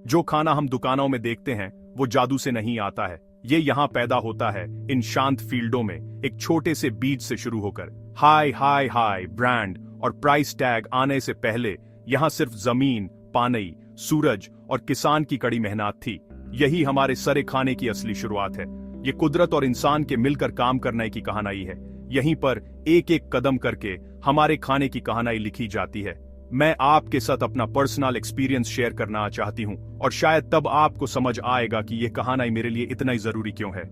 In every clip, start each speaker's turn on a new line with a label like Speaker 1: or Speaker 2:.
Speaker 1: जो खाना हम दुकानों में देखते हैं वो जादू से नहीं आता है। ये यहाँ पैदा होता है इन शांत फील्डों में, एक छोटे से बीज से शुरू होकर हाई हाई हाई ब्रांड और प्राइस टैग आने से पहले यहाँ सिर्फ जमीन, पानी, सूरज और किसान की कड़ी मेहनत थी। यही हमारे सरे खाने की असली शुरुआत है। ये कुदरत और इंसान के मिलकर काम करने की कहानी है। यहीं पर एक एक कदम करके हमारे खाने की कहानी लिखी जाती है। मैं आपके साथ अपना पर्सनल एक्सपीरियंस शेयर करना चाहती हूं और शायद तब आपको समझ आएगा कि यह कहानी मेरे लिए इतना ही जरूरी क्यों है।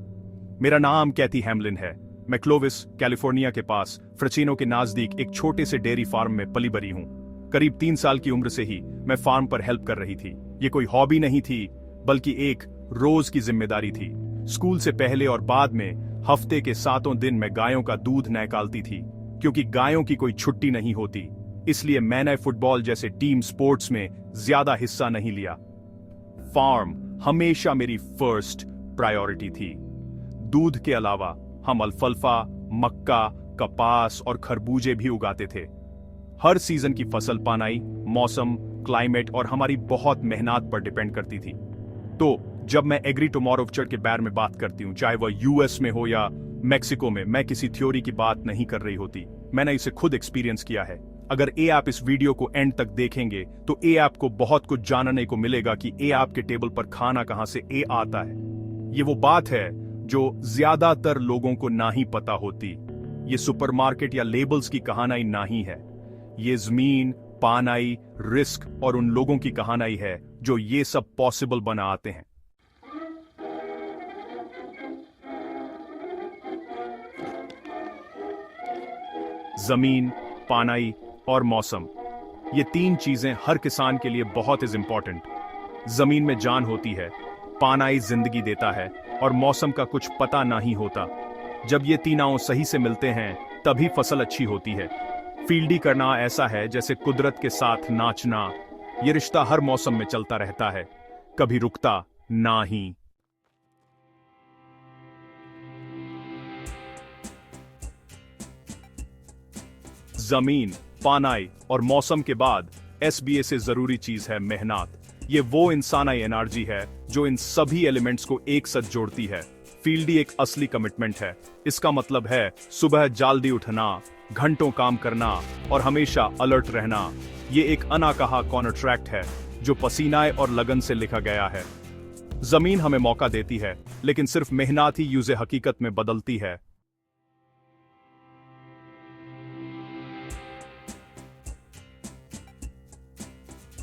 Speaker 1: मेरा नाम कैथी हैमलिन है। मैं क्लोविस, कैलिफोर्निया के पास फ्रेसिनो के नजदीक एक छोटे से डेयरी फार्म में पली बड़ी हूं। करीब 3 साल की उम्र से ही मैं फार्म पर हेल्प कर रही थी। ये कोई हॉबी नहीं थी, बल्कि एक रोज की जिम्मेदारी थी। स्कूल से पहले और बाद में हफ्ते के 7 दिन मैं गायों का दूध निकालती थी। क्योंकि गायों की कोई छुट्टी नहीं होती, इसलिए मैंने फुटबॉल जैसे टीम स्पोर्ट्स में ज्यादा हिस्सा नहीं लिया। फार्म हमेशा मेरी फर्स्ट प्रायोरिटी थी। दूध के अलावा हम अल्फाल्फा, मक्का, कपास और खरबूजे भी उगाते थे। हर सीजन की फसल पानी, मौसम, क्लाइमेट और हमारी बहुत मेहनत पर डिपेंड करती थी। तो जब मैं एग्री टुमारो फ्यूचर के बारे में बात करती हूं, चाहे वह यूएस में हो या मेक्सिको में, मैं किसी थ्योरी की बात नहीं कर रही होती। मैंने इसे खुद एक्सपीरियंस किया है। अगर ए आप इस वीडियो को एंड तक देखेंगे तो ए आपको बहुत कुछ जानने को मिलेगा कि ए आपके टेबल पर खाना कहां से ए आता है। ये वो बात है जो ज्यादातर लोगों को ना ही पता होती। ये सुपरमार्केट या लेबल्स की कहानी नहीं है। ये जमीन, पानी, रिस्क और उन लोगों की कहानी है जो ये सब पॉसिबल बनाते हैं। जमीन, पानी और मौसम, ये 3 चीजें हर किसान के लिए बहुत ही इंपॉर्टेंट। जमीन में जान होती है, पानी जिंदगी देता है और मौसम का कुछ पता नहीं होता। जब ये तीनों सही से मिलते हैं तभी फसल अच्छी होती है। फील्डी करना ऐसा है जैसे कुदरत के साथ नाचना। ये रिश्ता हर मौसम में चलता रहता है, कभी रुकता ना ही। जमीन, पानी और मौसम के बाद एसबीए से जरूरी चीज है मेहनत। ये वो इंसानी एनर्जी है जो इन सभी एलिमेंट्स को एक साथ जोड़ती है। फील्डी एक असली कमिटमेंट है। इसका मतलब है सुबह जल्दी उठना, घंटों काम करना और हमेशा अलर्ट रहना। ये एक अनाकहा कॉन्ट्रैक्ट है जो पसीना और लगन से लिखा गया है। जमीन हमें मौका देती है, लेकिन सिर्फ मेहनत ही यूज़े हकीकत में बदलती है।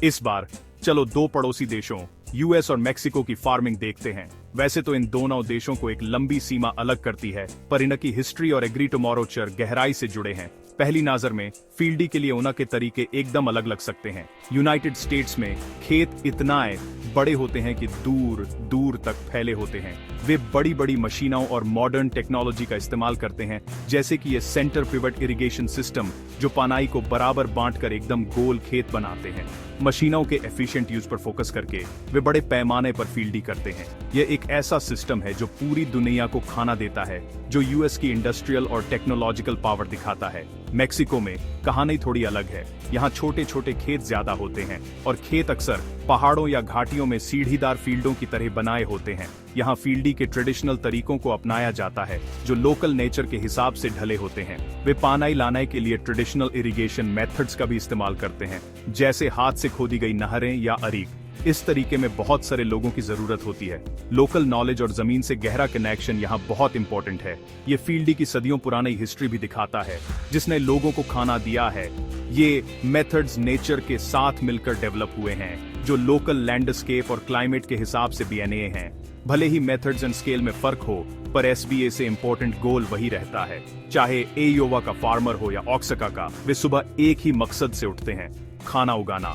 Speaker 1: इस बार चलो 2 पड़ोसी देशों यूएस और मेक्सिको की फार्मिंग देखते हैं। वैसे तो इन दोनों देशों को एक लंबी सीमा अलग करती है, पर इनकी हिस्ट्री और एग्री टुमारो चर गहराई से जुड़े हैं। पहली नजर में फील्डी के लिए उनके तरीके एकदम अलग लग सकते हैं। यूनाइटेड स्टेट्स में खेत इतना बड़े होते हैं कि दूर दूर तक फैले होते हैं। वे बड़ी बड़ी मशीनों और मॉडर्न टेक्नोलॉजी का इस्तेमाल करते हैं, जैसे कि ये सेंटर पिवट इरिगेशन सिस्टम जो पानी को बराबर बांटकर एकदम गोल खेत बनाते हैं। मशीनों के एफिशिएंट यूज पर फोकस करके वे बड़े पैमाने पर फील्डी करते हैं। यह एक ऐसा सिस्टम है जो पूरी दुनिया को खाना देता है, जो यूएस की इंडस्ट्रियल और टेक्नोलॉजिकल पावर दिखाता है। मेक्सिको में कहानी थोड़ी अलग है। यहाँ छोटे छोटे खेत ज्यादा होते हैं और खेत अक्सर पहाड़ों या घाटियों में सीढ़ीदार फील्डों की तरह बनाए होते हैं। यहाँ फील्डी के ट्रेडिशनल तरीकों को अपनाया जाता है जो लोकल नेचर के हिसाब से ढले होते हैं। वे पानी लाने के लिए ट्रेडिशनल इरिगेशन मेथड्स का भी इस्तेमाल करते हैं, जैसे हाथ से खोदी गई नहरें या अरीक। इस तरीके में बहुत सारे लोगों की जरूरत होती है। लोकल नॉलेज और जमीन से गहरा कनेक्शन यहाँ बहुत इंपॉर्टेंट है। ये फील्डी की सदियों पुरानी हिस्ट्री भी दिखाता है, जिसने लोगों को खाना दिया है। ये मेथड्स नेचर के साथ मिलकर डेवलप हुए हैं, जो लोकल लैंडस्केप और क्लाइमेट के हिसाब से बने हैं। भले ही मेथड्स एंड स्केल में फर्क हो, पर एसबीए से इंपॉर्टेंट गोल वही रहता है। चाहे एयोवा का फार्मर हो या ओक्साका का, वे सुबह एक ही मकसद से उठते हैं, खाना उगाना।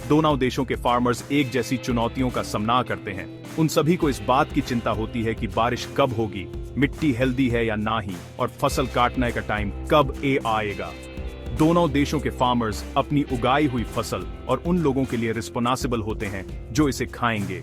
Speaker 1: दोनों देशों के फार्मर्स एक जैसी चुनौतियों का सामना करते हैं। उन सभी को इस बात की चिंता होती है कि बारिश कब होगी, मिट्टी हेल्दी है या ना ही, और फसल काटने का टाइम कब आएगा। दोनों देशों के फार्मर्स अपनी उगाई हुई फसल और उन लोगों के लिए रिस्पॉन्सिबल होते हैं जो इसे खाएंगे।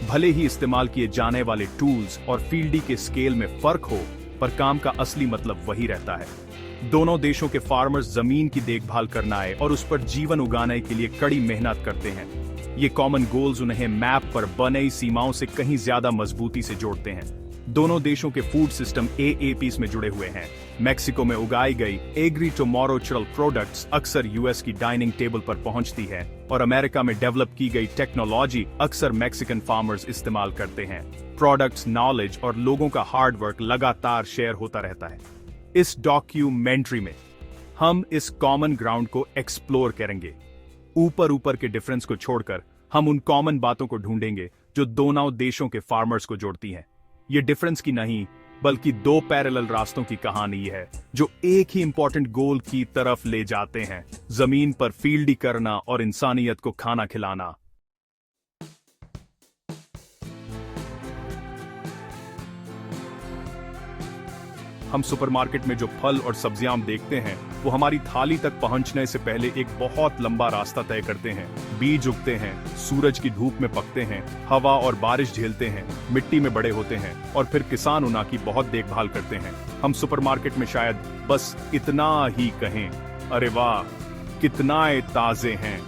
Speaker 1: भले ही इस्तेमाल किए जाने वाले टूल्स और फील्डी के स्केल में फर्क हो, पर काम का असली मतलब वही रहता है। दोनों देशों के फार्मर्स जमीन की देखभाल करना है और उस पर जीवन उगाने के लिए कड़ी मेहनत करते हैं। ये कॉमन गोल्स उन्हें मैप पर बनी सीमाओं से कहीं ज्यादा मजबूती से जोड़ते हैं। दोनों देशों के फूड सिस्टम AAPs में जुड़े हुए हैं। मैक्सिको में उगाई गई एग्री टुमारो प्रोडक्ट्स अक्सर यूएस की डाइनिंग टेबल पर पहुंचती है और अमेरिका में डेवलप की गई टेक्नोलॉजी अक्सर मैक्सिकन फार्मर्स इस्तेमाल करते हैं। प्रोडक्ट्स, नॉलेज और लोगों का हार्ड वर्क लगातार शेयर होता रहता है। इस डॉक्यूमेंट्री में हम इस कॉमन ग्राउंड को एक्सप्लोर करेंगे। ऊपर के डिफरेंस को छोड़कर हम उन कॉमन बातों को ढूंढेंगे जो दोनों देशों के फार्मर्स को जोड़ती हैं। ये डिफरेंस की नहीं बल्कि दो पैरेलल रास्तों की कहानी है जो एक ही इंपॉर्टेंट गोल की तरफ ले जाते हैं, जमीन पर फील्डी करना और इंसानियत को खाना खिलाना। हम सुपरमार्केट में जो फल और सब्जियां देखते हैं वो हमारी थाली तक पहुंचने से पहले एक बहुत लंबा रास्ता तय करते हैं। बीज उगते हैं, सूरज की धूप में पकते हैं, हवा और बारिश झेलते हैं, मिट्टी में बड़े होते हैं और फिर किसान उनकी बहुत देखभाल करते हैं। हम सुपरमार्केट में शायद बस इतना ही कहें, अरे वाह कितना ताजे हैं,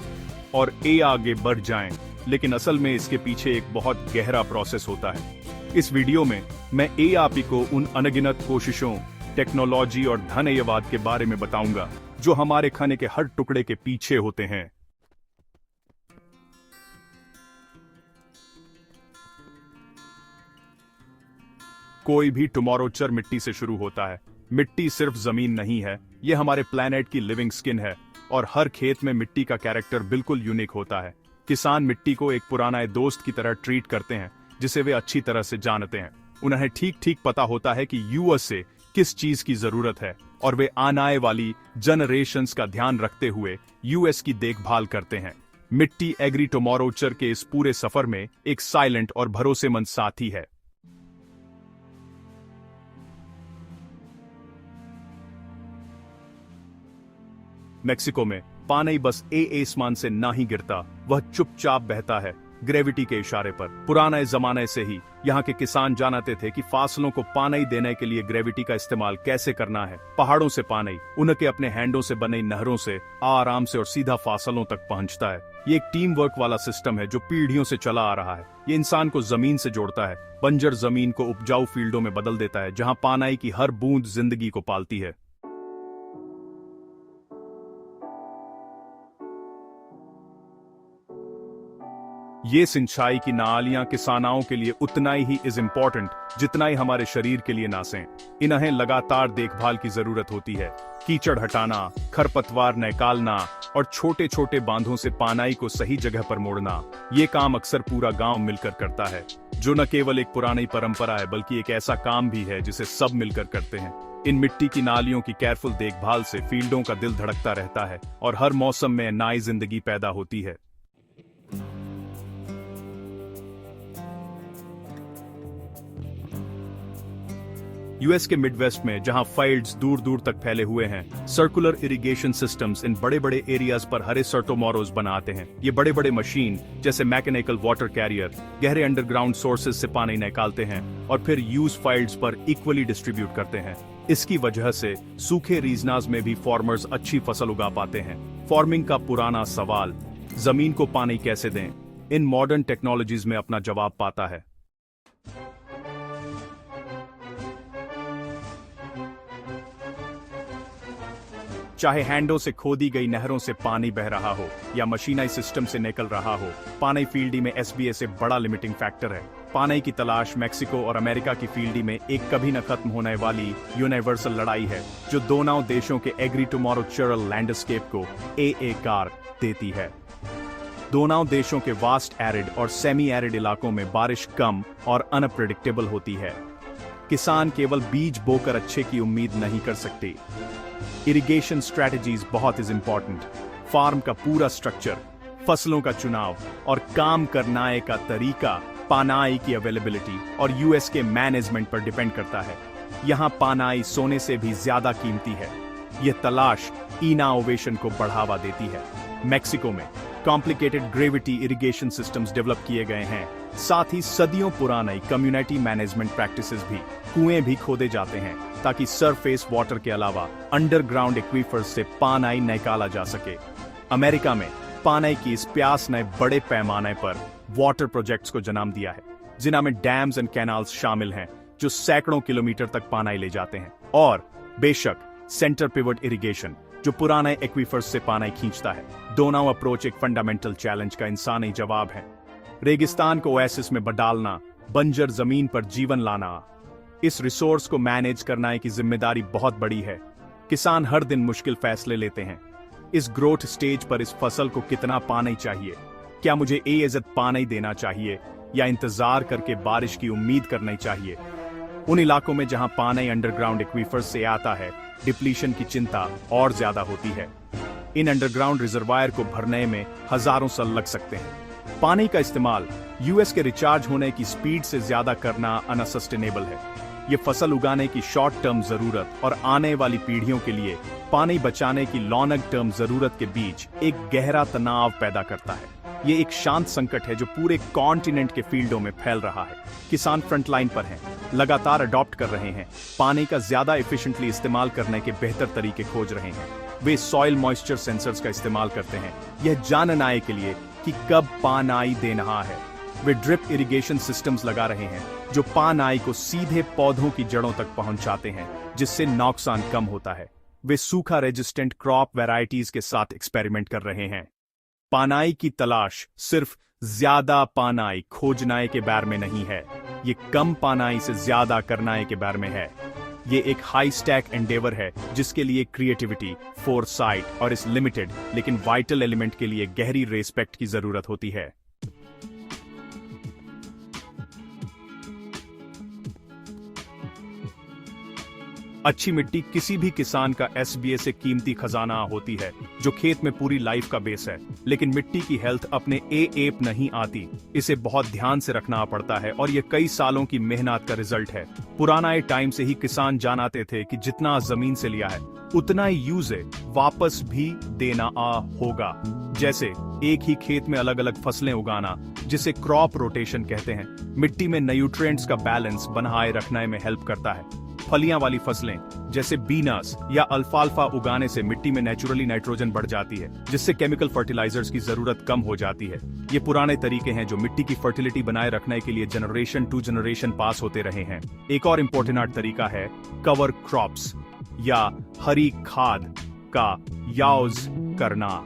Speaker 1: और आगे बढ़ जाएं, लेकिन असल में इसके पीछे एक बहुत गहरा प्रोसेस होता है। इस वीडियो में मैं ARP को उन अनगिनत कोशिशों, टेक्नोलॉजी और धन्यवाद के बारे में बताऊंगा जो हमारे खाने के हर टुकड़े के पीछे होते हैं। कोई भी टुमारो मिट्टी से शुरू होता है। मिट्टी सिर्फ जमीन नहीं है, यह हमारे प्लैनेट की लिविंग स्किन है और हर खेत में मिट्टी का कैरेक्टर बिल्कुल यूनिक होता है। किसान मिट्टी को एक पुराना दोस्त की तरह ट्रीट करते हैं जिसे वे अच्छी तरह से जानते हैं। उन्हें ठीक पता होता है कि यूएस से किस चीज की जरूरत है और वे आने वाली जनरेशंस का ध्यान रखते हुए यूएस की देखभाल करते हैं। मिट्टी एग्री टुमारो के इस पूरे सफर में एक साइलेंट और भरोसेमंद साथी है। मेक्सिको में पानी बस आसमान से ना ही गिरता, वह चुपचाप बहता है ग्रेविटी के इशारे पर। पुराने जमाने से ही यहाँ के किसान जानते थे कि फसलों को पानी देने के लिए ग्रेविटी का इस्तेमाल कैसे करना है। पहाड़ों से पानी उनके अपने हैंडों से बने नहरों से आराम से और सीधा फसलों तक पहुँचता है। ये एक टीम वर्क वाला सिस्टम है जो पीढ़ियों से चला आ रहा है। ये इंसान को जमीन से जोड़ता है, बंजर जमीन को उपजाऊ फील्डों में बदल देता है जहाँ पानी की हर बूंद जिंदगी को पालती है। ये सिंचाई की नालियां किसानों के लिए उतना ही इम्पोर्टेंट जितना ही हमारे शरीर के लिए नासें। इन्हें लगातार देखभाल की जरूरत होती है। कीचड़ हटाना, खरपतवार निकालना और छोटे छोटे बांधों से पानी को सही जगह पर मोड़ना, ये काम अक्सर पूरा गांव मिलकर करता है, जो न केवल एक पुरानी परंपरा है बल्कि एक ऐसा काम भी है जिसे सब मिलकर करते हैं। इन मिट्टी की नालियों की केयरफुल देखभाल से फील्डों का दिल धड़कता रहता है और हर मौसम में नई जिंदगी पैदा होती है। यूएस के मिडवेस्ट में जहां फील्ड्स दूर दूर तक फैले हुए हैं, सर्कुलर इरिगेशन सिस्टम्स इन बड़े बड़े एरियाज पर हरे सर्टोमोरोज बनाते हैं। ये बड़े बड़े मशीन जैसे मैकेनिकल वाटर कैरियर गहरे अंडरग्राउंड सोर्सेज से पानी निकालते हैं और फिर यूज फील्ड्स पर इक्वली डिस्ट्रीब्यूट करते हैं। इसकी वजह से सूखे रीजनाज में भी फार्मर्स अच्छी फसल उगा पाते हैं। फार्मिंग का पुराना सवाल, जमीन को पानी कैसे दें, इन मॉडर्न टेक्नोलॉजीज में अपना जवाब पाता है। चाहे हैंडों से खोदी गई नहरों से पानी बह रहा हो या मशीनाई सिस्टम से निकल रहा हो, पानी फील्डी में SBA से बड़ा लिमिटिंग फैक्टर है। पानी की तलाश मैक्सिको और अमेरिका की फील्डी में एक कभी न खत्म होने वाली यूनिवर्सल लड़ाई है जो दोनों देशों के एग्री टुमारो लैंडस्केप को आकार देती है। दोनों देशों के वास्ट एरिड और सेमी एरिड इलाकों में बारिश कम और अनप्रेडिक्टेबल होती है। किसान केवल बीज बोकर अच्छे की उम्मीद नहीं कर सकते। इरिगेशन स्ट्रेटजीज बहुत इंपॉर्टेंट। फार्म का पूरा स्ट्रक्चर, फसलों का चुनाव और काम करने का तरीका पानी की अवेलेबिलिटी और यूएस के मैनेजमेंट पर डिपेंड करता है। यहाँ पानी सोने से भी ज्यादा कीमती है। यह तलाश इनोवेशन को बढ़ावा देती है। मैक्सिको में complicated gravity irrigation systems develop किए गए हैं। साथ ही सदियों पुरानी कम्युनिटी मैनेजमेंट प्रैक्टिसेस भी। कुएं भी खोदे जाते हैं ताकि सरफेस वाटर के अलावा अंडरग्राउंड एक्वीफर्स से पानी निकाला जा सके। अमेरिका में पानी की इस प्यास ने बड़े पैमाने पर वाटर प्रोजेक्ट्स को जन्म दिया है, जिनमें डैम्स एंड कैनाल्स शामिल हैं, जो सैकड़ों किलोमीटर तक पानी ले जाते हैं। और बेशक सेंटर पिवट इरिगेशन, जो पुराने एक्वीफर्स से पानी खींचता है। दोनों अप्रोच एक फंडामेंटल चैलेंज का इंसानी जवाब है। रेगिस्तान को ओएसिस में बदलना, बंजर जमीन पर जीवन लाना, इस रिसोर्स को मैनेज करना की जिम्मेदारी बहुत बड़ी है। किसान हर दिन मुश्किल फैसले लेते हैं। इस ग्रोथ स्टेज पर इस फसल को कितना पानी चाहिए? क्या मुझे इज्जत पानी देना चाहिए या इंतजार करके बारिश की उम्मीद करनी चाहिए? उन इलाकों में जहां पानी अंडरग्राउंड एक्वीफर्स से आता है, डिप्लीशन की चिंता और ज्यादा होती है। इन अंडरग्राउंड रिजर्वायर को भरने में हजारों साल लग सकते हैं। पानी का इस्तेमाल यूएस के रिचार्ज होने की स्पीड से ज्यादा करना अनसस्टेनेबल है। ये फसल उगाने की शॉर्ट टर्म जरूरत और आने वाली पीढ़ियों के लिए पानी बचाने की लॉन्ग टर्म जरूरत के बीच एक गहरा तनाव पैदा करता है। ये एक शांत संकट है जो पूरे कॉन्टिनेंट के फील्डों में फैल रहा है। किसान फ्रंटलाइन पर हैं, लगातार अडॉप्ट कर रहे हैं, पानी का ज्यादा एफिशिएंटली इस्तेमाल करने के बेहतर तरीके खोज रहे हैं। वे सॉइल मॉइस्चर सेंसर्स का इस्तेमाल करते हैं, यह जानने के लिए कि कब पानी देना है। वे ड्रिप इरिगेशन सिस्टम्स लगा रहे हैं, जो पानी को सीधे पौधों की जड़ों तक पहुंचाते हैं, जिससे नुकसान कम होता है। वे सूखा रेजिस्टेंट क्रॉप वैरायटीज के साथ एक्सपेरिमेंट कर रहे हैं। पानी की तलाश सिर्फ ज्यादा पानी खोजने के बारे में नहीं है, ये कम पानी से ज्यादा करने के बारे में है। ये एक हाई स्टैक एंडेवर है, जिसके लिए क्रिएटिविटी, फोरसाइट और इस लिमिटेड लेकिन वाइटल एलिमेंट के लिए गहरी रेस्पेक्ट की जरूरत होती है। अच्छी मिट्टी किसी भी किसान का एसबीए से कीमती खजाना होती है, जो खेत में पूरी लाइफ का बेस है। लेकिन मिट्टी की हेल्थ अपने एप नहीं आती, इसे बहुत ध्यान से रखना पड़ता है और ये कई सालों की मेहनत का रिजल्ट है। पुराना टाइम से ही किसान जानते थे कि जितना जमीन से लिया है उतना ही यूज वापस भी देना होगा। जैसे एक ही खेत में अलग अलग फसलें उगाना, जिसे क्रॉप रोटेशन कहते हैं, मिट्टी में न्यूट्रिएंट्स का बैलेंस बनाए रखने में हेल्प करता है। फलियां वाली फसलें जैसे बीनस या अल्फाल्फा उगाने से मिट्टी में नेचुरली नाइट्रोजन बढ़ जाती है, जिससे केमिकल फर्टिलाइजर्स की जरूरत कम हो जाती है। ये पुराने तरीके हैं जो मिट्टी की फर्टिलिटी बनाए रखने के लिए जनरेशन टू जनरेशन पास होते रहे हैं। एक और इम्पोर्टेंट तरीका है कवर क्रॉप्स या हरी खाद का यूज करना।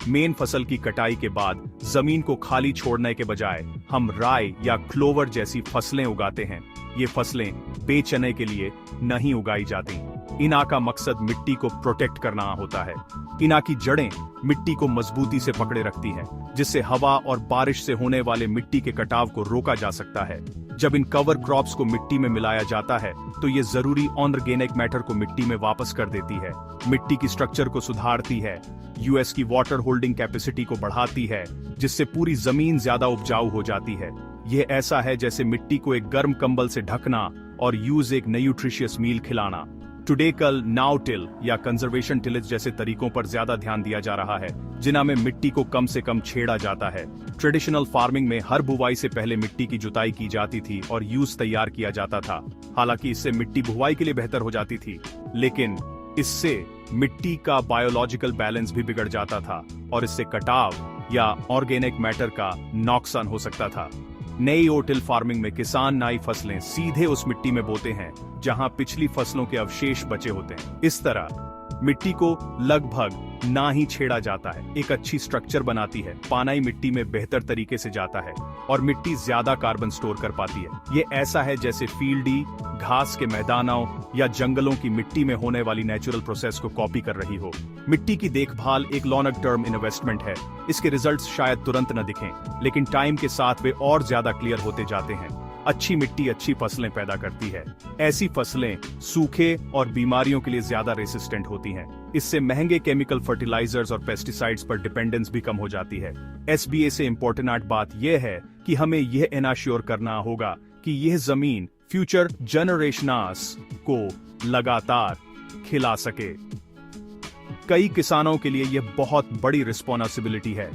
Speaker 1: मेन फसल की कटाई के बाद जमीन को खाली छोड़ने के बजाय हम राई या क्लोवर जैसी फसलें उगाते हैं। ये फसलें बेचने के लिए नहीं उगाई जाती। इना का मकसद मिट्टी को प्रोटेक्ट करना होता है। इना की जड़ें मिट्टी को मजबूती से पकड़े रखती हैं, जिससे हवा और बारिश से होने वाले मिट्टी के कटाव को रोका जा सकता है। जब इन कवर क्रॉप्स को मिट्टी में मिलाया जाता है, तो ये जरूरी ऑर्गेनिक मैटर को मिट्टी में वापस कर देती है, मिट्टी की स्ट्रक्चर को सुधारती है, यूएस की वाटर होल्डिंग कैपेसिटी को बढ़ाती है, जिससे पूरी जमीन ज्यादा उपजाऊ हो जाती है। यह ऐसा है जैसे मिट्टी को एक गर्म कंबल से ढकना और यूज एक न्यूट्रिशियस मील खिलाना। टुडे कल नाउ टिल या कंजर्वेशन टिलेज जैसे तरीकों पर ज्यादा ध्यान दिया जा रहा है, जिनमें मिट्टी को कम से कम छेड़ा जाता है। ट्रेडिशनल फार्मिंग में हर बुवाई से पहले मिट्टी की जुताई की जाती थी और यूज तैयार किया जाता था। हालांकि इससे मिट्टी बुवाई के लिए बेहतर हो जाती थी, लेकिन इससे मिट्टी का बायोलॉजिकल बैलेंस भी बिगड़ जाता था और इससे कटाव या ऑर्गेनिक मैटर का नुकसान हो सकता था। नई ओटिल फार्मिंग में किसान नई फसलें सीधे उस मिट्टी में बोते हैं जहां पिछली फसलों के अवशेष बचे होते हैं। इस तरह मिट्टी को लगभग ना ही छेड़ा जाता है, एक अच्छी स्ट्रक्चर बनाती है, पानी मिट्टी में बेहतर तरीके से जाता है और मिट्टी ज्यादा कार्बन स्टोर कर पाती है। ये ऐसा है जैसे फील्डी घास के मैदानों या जंगलों की मिट्टी में होने वाली नेचुरल प्रोसेस को कॉपी कर रही हो। मिट्टी की देखभाल एक लॉन्ग टर्म इन्वेस्टमेंट है। इसके रिजल्ट्स शायद तुरंत न दिखें, लेकिन टाइम के साथ वे और ज्यादा क्लियर होते जाते हैं। अच्छी मिट्टी अच्छी फसलें पैदा करती है। ऐसी फसलें सूखे और बीमारियों के लिए ज्यादा रेसिस्टेंट होती हैं। इससे महंगे केमिकल फर्टिलाइजर्स और पेस्टिसाइड्स पर डिपेंडेंस भी कम हो जाती है। एसबीए से इम्पोर्टेंट बात यह है कि हमें यह एनाश्योर करना होगा कि यह जमीन फ्यूचर जनरेशंस को लगातार खिला सके। कई किसानों के लिए यह बहुत बड़ी रिस्पॉन्सिबिलिटी है।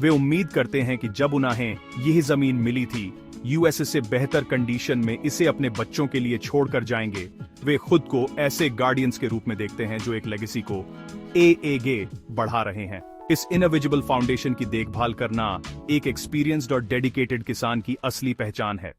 Speaker 1: वे उम्मीद करते हैं कि जब उन्हें यह जमीन मिली थी, यूएस से बेहतर कंडीशन में इसे अपने बच्चों के लिए छोड़कर जाएंगे। वे खुद को ऐसे गार्डियंस के रूप में देखते हैं जो एक लेगेसी को आगे बढ़ा रहे हैं। इस इनविजिबल फाउंडेशन की देखभाल करना एक एक्सपीरियंस्ड और डेडिकेटेड किसान की असली पहचान है।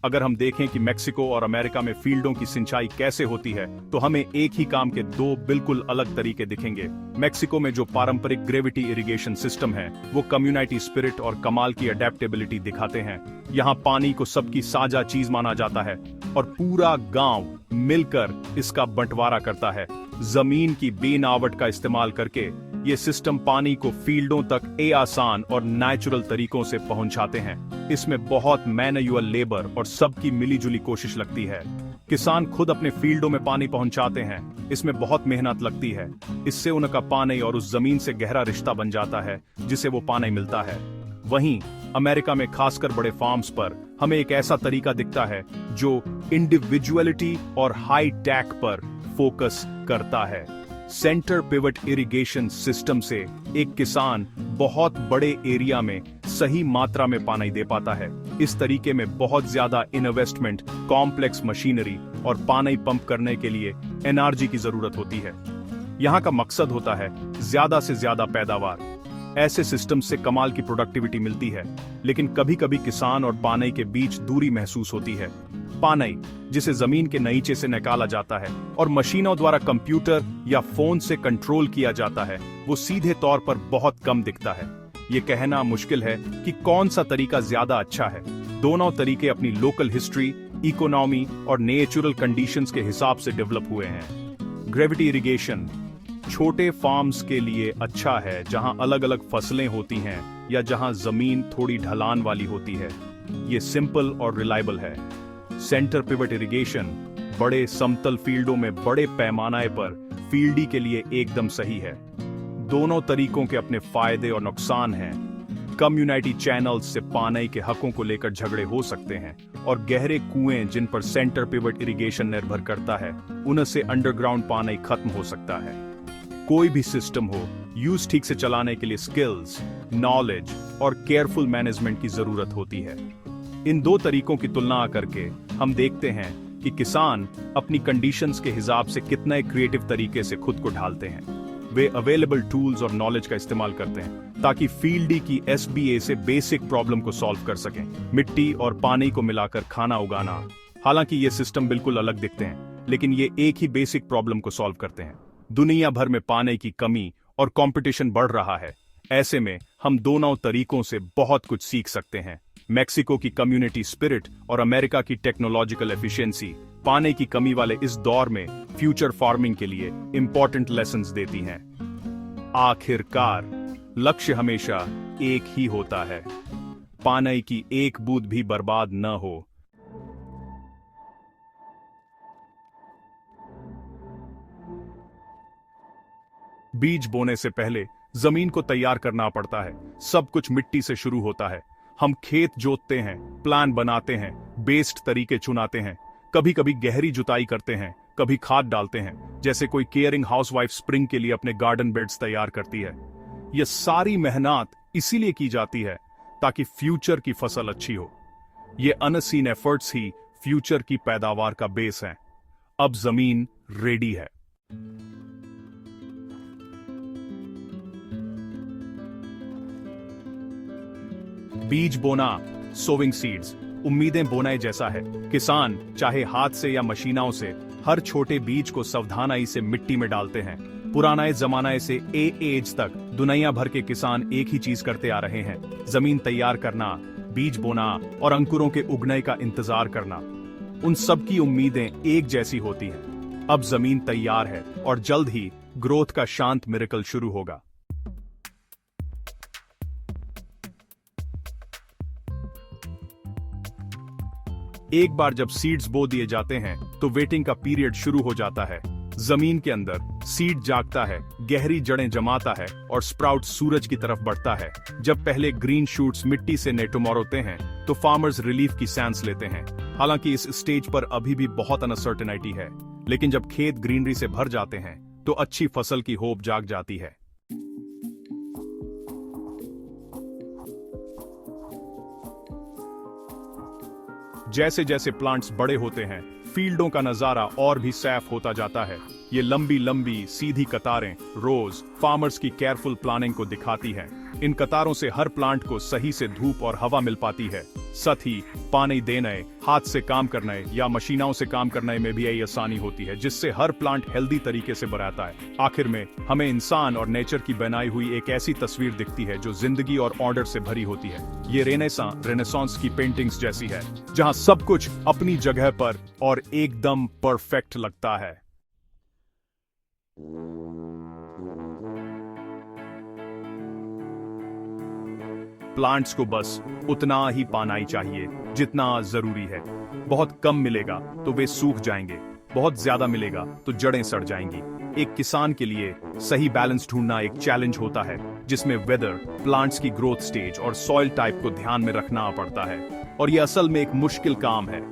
Speaker 1: अगर हम देखें कि मेक्सिको और अमेरिका में फील्डों की सिंचाई कैसे होती है, तो हमें एक ही काम के दो बिल्कुल अलग तरीके दिखेंगे। मेक्सिको में जो पारंपरिक ग्रेविटी इरिगेशन सिस्टम है, वो कम्युनिटी स्पिरिट और कमाल की अडेप्टेबिलिटी दिखाते हैं। यहाँ पानी को सबकी साझा चीज माना जाता है और पूरा गांव मिलकर इसका बंटवारा करता है। जमीन की बेनावट का इस्तेमाल करके ये सिस्टम पानी को फील्डों तक आसान और नेचुरल तरीकों से पहुंचाते हैं। इसमें बहुत मैनुअल लेबर और सबकी मिलीजुली कोशिश लगती है। किसान खुद अपने फील्डों में पानी पहुंचाते हैं। इसमें बहुत मेहनत लगती है। इससे उनका पानी और उस जमीन से गहरा रिश्ता बन जाता है जिसे वो पानी मिलता है। वहीं अमेरिका में खासकर बड़े फार्म्स पर हमें एक ऐसा तरीका दिखता है जो इंडिविजुअलिटी और हाई टेक पर फोकस करता है। सेंटर पिवट इरिगेशन सिस्टम से एक किसान बहुत बड़े एरिया में सही मात्रा में पानी दे पाता है। इस तरीके में बहुत ज्यादा इन्वेस्टमेंट, कॉम्प्लेक्स मशीनरी और पानी पंप करने के लिए एनर्जी की जरूरत होती है। यहाँ का मकसद होता है ज्यादा से ज्यादा पैदावार। ऐसे सिस्टम से कमाल की प्रोडक्टिविटी मिलती है, लेकिन कभी कभी किसान और पानी के बीच दूरी महसूस होती है। पानी जिसे जमीन के नीचे से निकाला जाता है और मशीनों द्वारा कंप्यूटर या फोन से कंट्रोल किया जाता है, वो सीधे तौर पर बहुत कम दिखता है। ये कहना मुश्किल है कि कौन सा तरीका ज्यादा अच्छा है। दोनों तरीके अपनी लोकल हिस्ट्री, इकोनॉमी और नेचुरल कंडीशंस के हिसाब से डेवलप हुए हैं। ग्रेविटी इरिगेशन छोटे फार्म्स के लिए अच्छा है, जहां अलग अलग फसलें होती हैं या जहां जमीन थोड़ी ढलान वाली होती है। ये सिंपल और रिलायबल है। सेंटर पिवट इरिगेशन बड़े समतल फील्डों में बड़े पैमाने पर फील्डी के लिए एकदम सही है। दोनों तरीकों के अपने फायदे और नुकसान हैं। कम्युनिटी चैनल्स से पानी के हकों को लेकर झगड़े हो सकते हैं और गहरे कुएं जिन पर सेंटर पिवट इरिगेशन निर्भर करता है, उनसे अंडरग्राउंड पानी खत्म हो सकता है। कोई भी सिस्टम हो, यूज ठीक से चलाने के लिए स्किल्स, नॉलेज और केयरफुल मैनेजमेंट की जरूरत होती है। इन दो तरीकों की तुलना करके हम देखते हैं कि किसान अपनी कंडीशंस के हिसाब से कितने क्रिएटिव तरीके से खुद को ढालते हैं। वे अवेलेबल टूल्स और नॉलेज का इस्तेमाल करते हैं ताकि फील्डी की एसबीए से बेसिक प्रॉब्लम को सॉल्व कर सकें। मिट्टी और पानी को मिलाकर खाना उगाना। हालांकि ये सिस्टम बिल्कुल अलग दिखते हैं, लेकिन ये एक ही बेसिक प्रॉब्लम को सॉल्व करते हैं। दुनिया भर में पानी की कमी और कंपटीशन बढ़ रहा है। ऐसे में हम दोनों तरीकों से बहुत कुछ सीख सकते हैं। मेक्सिको की कम्युनिटी स्पिरिट और अमेरिका की टेक्नोलॉजिकल एफिशिएंसी पानी की कमी वाले इस दौर में फ्यूचर फार्मिंग के लिए इंपॉर्टेंट लेसन्स देती हैं। आखिरकार लक्ष्य हमेशा एक ही होता है, पानी की एक बूंद भी बर्बाद न हो। बीज बोने से पहले जमीन को तैयार करना पड़ता है। सब कुछ मिट्टी से शुरू होता है। हम खेत जोतते हैं, प्लान बनाते हैं, बेस्ड तरीके चुनाते हैं, कभी कभी गहरी जुताई करते हैं, कभी खाद डालते हैं, जैसे कोई केयरिंग हाउसवाइफ स्प्रिंग के लिए अपने गार्डन बेड्स तैयार करती है। यह सारी मेहनत इसीलिए की जाती है ताकि फ्यूचर की फसल अच्छी हो। ये अनसीन एफर्ट्स ही फ्यूचर की पैदावार का बेस हैं। अब जमीन रेडी है। बीज बोना, सोविंग सीड्स, उम्मीदें बोना जैसा है। किसान चाहे हाथ से या मशीनों से हर छोटे बीज को सावधानी से मिट्टी में डालते हैं। पुराने जमाने से एज तक दुनिया भर के किसान एक ही चीज करते आ रहे हैं, जमीन तैयार करना, बीज बोना और अंकुरों के उगने का इंतजार करना। उन सब की उम्मीदें एक जैसी होती हैं। अब जमीन तैयार है और जल्द ही ग्रोथ का शांत मिरेकल शुरू होगा। एक बार जब सीड्स बो दिए जाते हैं तो वेटिंग का पीरियड शुरू हो जाता है। जमीन के अंदर सीड जागता है, गहरी जड़ें जमाता है और स्प्राउट सूरज की तरफ बढ़ता है। जब पहले ग्रीन शूट्स मिट्टी से नेटोमोरते हैं तो फार्मर्स रिलीफ की सांस लेते हैं। हालांकि इस स्टेज पर अभी भी बहुत अनसर्टेनिटी है, लेकिन जब खेत ग्रीनरी से भर जाते हैं तो अच्छी फसल की होप जाग जाती है। जैसे जैसे प्लांट्स बड़े होते हैं, फील्डों का नजारा और भी साफ होता जाता है। ये लंबी लंबी सीधी कतारें रोज फार्मर्स की केयरफुल प्लानिंग को दिखाती हैं। इन कतारों से हर प्लांट को सही से धूप और हवा मिल पाती है। साथ ही पानी देने, हाथ से काम करने या मशीनों से काम करने में भी यही आसानी होती है, जिससे हर प्लांट हेल्दी तरीके से बढ़ता है। आखिर में हमें इंसान और नेचर की बनाई हुई एक ऐसी तस्वीर दिखती है जो जिंदगी और ऑर्डर से भरी होती है। ये रेनेसांस की पेंटिंग्स जैसी है, जहां सब कुछ अपनी जगह पर और एकदम परफेक्ट लगता है। प्लांट्स को बस उतना ही पाना ही चाहिए जितना जरूरी है। बहुत कम मिलेगा तो वे सूख जाएंगे, बहुत ज्यादा मिलेगा तो जड़ें सड़ जाएंगी। एक किसान के लिए सही बैलेंस ढूंढना एक चैलेंज होता है, जिसमें वेदर, प्लांट्स की ग्रोथ स्टेज और सॉइल टाइप को ध्यान में रखना पड़ता है। और यह असल में एक मुश्किल काम है।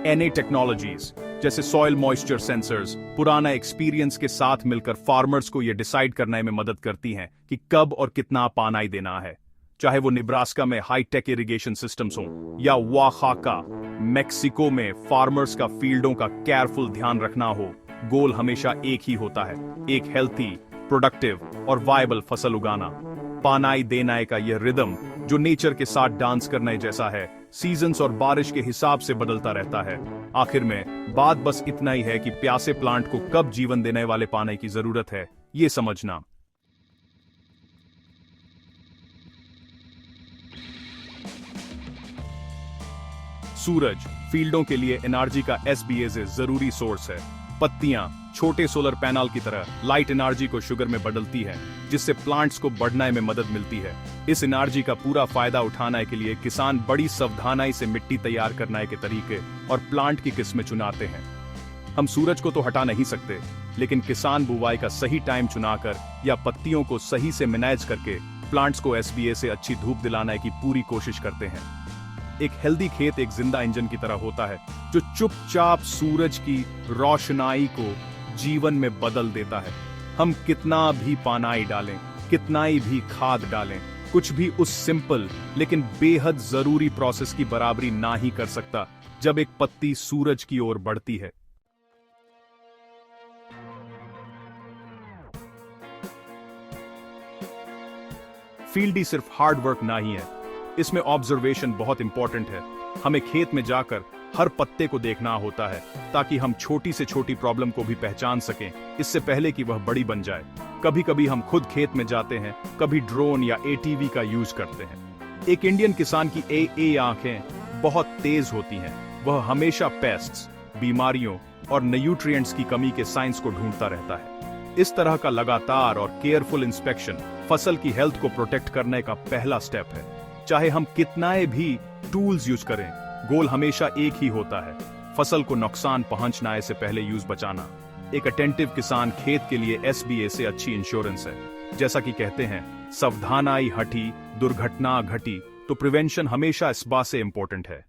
Speaker 1: एनए टेक्नोलॉजीज जैसे सॉइल मॉइस्चर सेंसर्स पुराना एक्सपीरियंस के साथ मिलकर फार्मर्स को यह डिसाइड करने में मदद करती हैं कि कब और कितना पानी ही देना है। चाहे वो निब्रास्का में हाईटेक इरिगेशन सिस्टम्स हों या ओaxaca, मेक्सिको में फार्मर्स का फील्डों का केयरफुल ध्यान रखना हो, गोल हमेशा एक ही होता है, एक हेल्थी, प्रोडक्टिव और वायबल फसल उगाना। पानी देने का यह रिदम जो नेचर के साथ डांस करने जैसा है, सीजन्स और बारिश के हिसाब से बदलता रहता है। आखिर में बात बस इतना ही है कि प्यासे प्लांट को कब जीवन देने वाले पानी की जरूरत है, ये समझना। सूरज फील्डों के लिए एनर्जी का एसबीए जरूरी सोर्स है। पत्तियां छोटे सोलर पैनल की तरह लाइट एनर्जी को शुगर में बदलती है, जिससे प्लांट्स को बढ़ने में मदद मिलती है। इस एनर्जी का पूरा फायदा उठाने के लिए किसान बड़ी सावधानी से मिट्टी तैयार करने के तरीके और प्लांट की किस्में चुनाते हैं। हम सूरज को तो हटा नहीं सकते, लेकिन किसान बुवाई का सही टाइम चुनाकर या पत्तियों को सही से मैनेज करके प्लांट्स को एसबीए से अच्छी धूप दिलाने की पूरी कोशिश करते हैं। एक हेल्दी खेत एक जिंदा इंजन की तरह होता है, जो चुपचाप सूरज की रोशनाई को जीवन में बदल देता है। हम कितना भी पानी डालें, कितना ही भी खाद डालें, कुछ भी उस सिंपल लेकिन बेहद जरूरी प्रोसेस की बराबरी ना ही कर सकता जब एक पत्ती सूरज की ओर बढ़ती है। फील्डी सिर्फ हार्ड वर्क ना ही है, इसमें ऑब्जर्वेशन बहुत इंपॉर्टेंट है। हमें खेत में जाकर हर पत्ते को देखना होता है, ताकि हम छोटी से छोटी प्रॉब्लम को भी पहचान सकें इससे पहले कि वह बड़ी बन जाए। कभी कभी हम खुद खेत में जाते हैं, कभी ड्रोन या एटीवी का यूज करते हैं। एक इंडियन किसान की ए आंखें बहुत तेज होती हैं। वह हमेशा पेस्ट्स, बीमारियों और न्यूट्रिएंट्स की कमी के साइंस को ढूंढता रहता है। इस तरह का लगातार और केयरफुल इंस्पेक्शन फसल की हेल्थ को प्रोटेक्ट करने का पहला स्टेप है। चाहे हम कितना भी टूल्स यूज करें, गोल हमेशा एक ही होता है, फसल को नुकसान पहुंचने से पहले यूज बचाना। एक अटेंटिव किसान खेत के लिए एसबीए से अच्छी इंश्योरेंस है। जैसा कि कहते हैं, सावधानी हटी दुर्घटना घटी, तो प्रिवेंशन हमेशा इस बात से इंपॉर्टेंट है।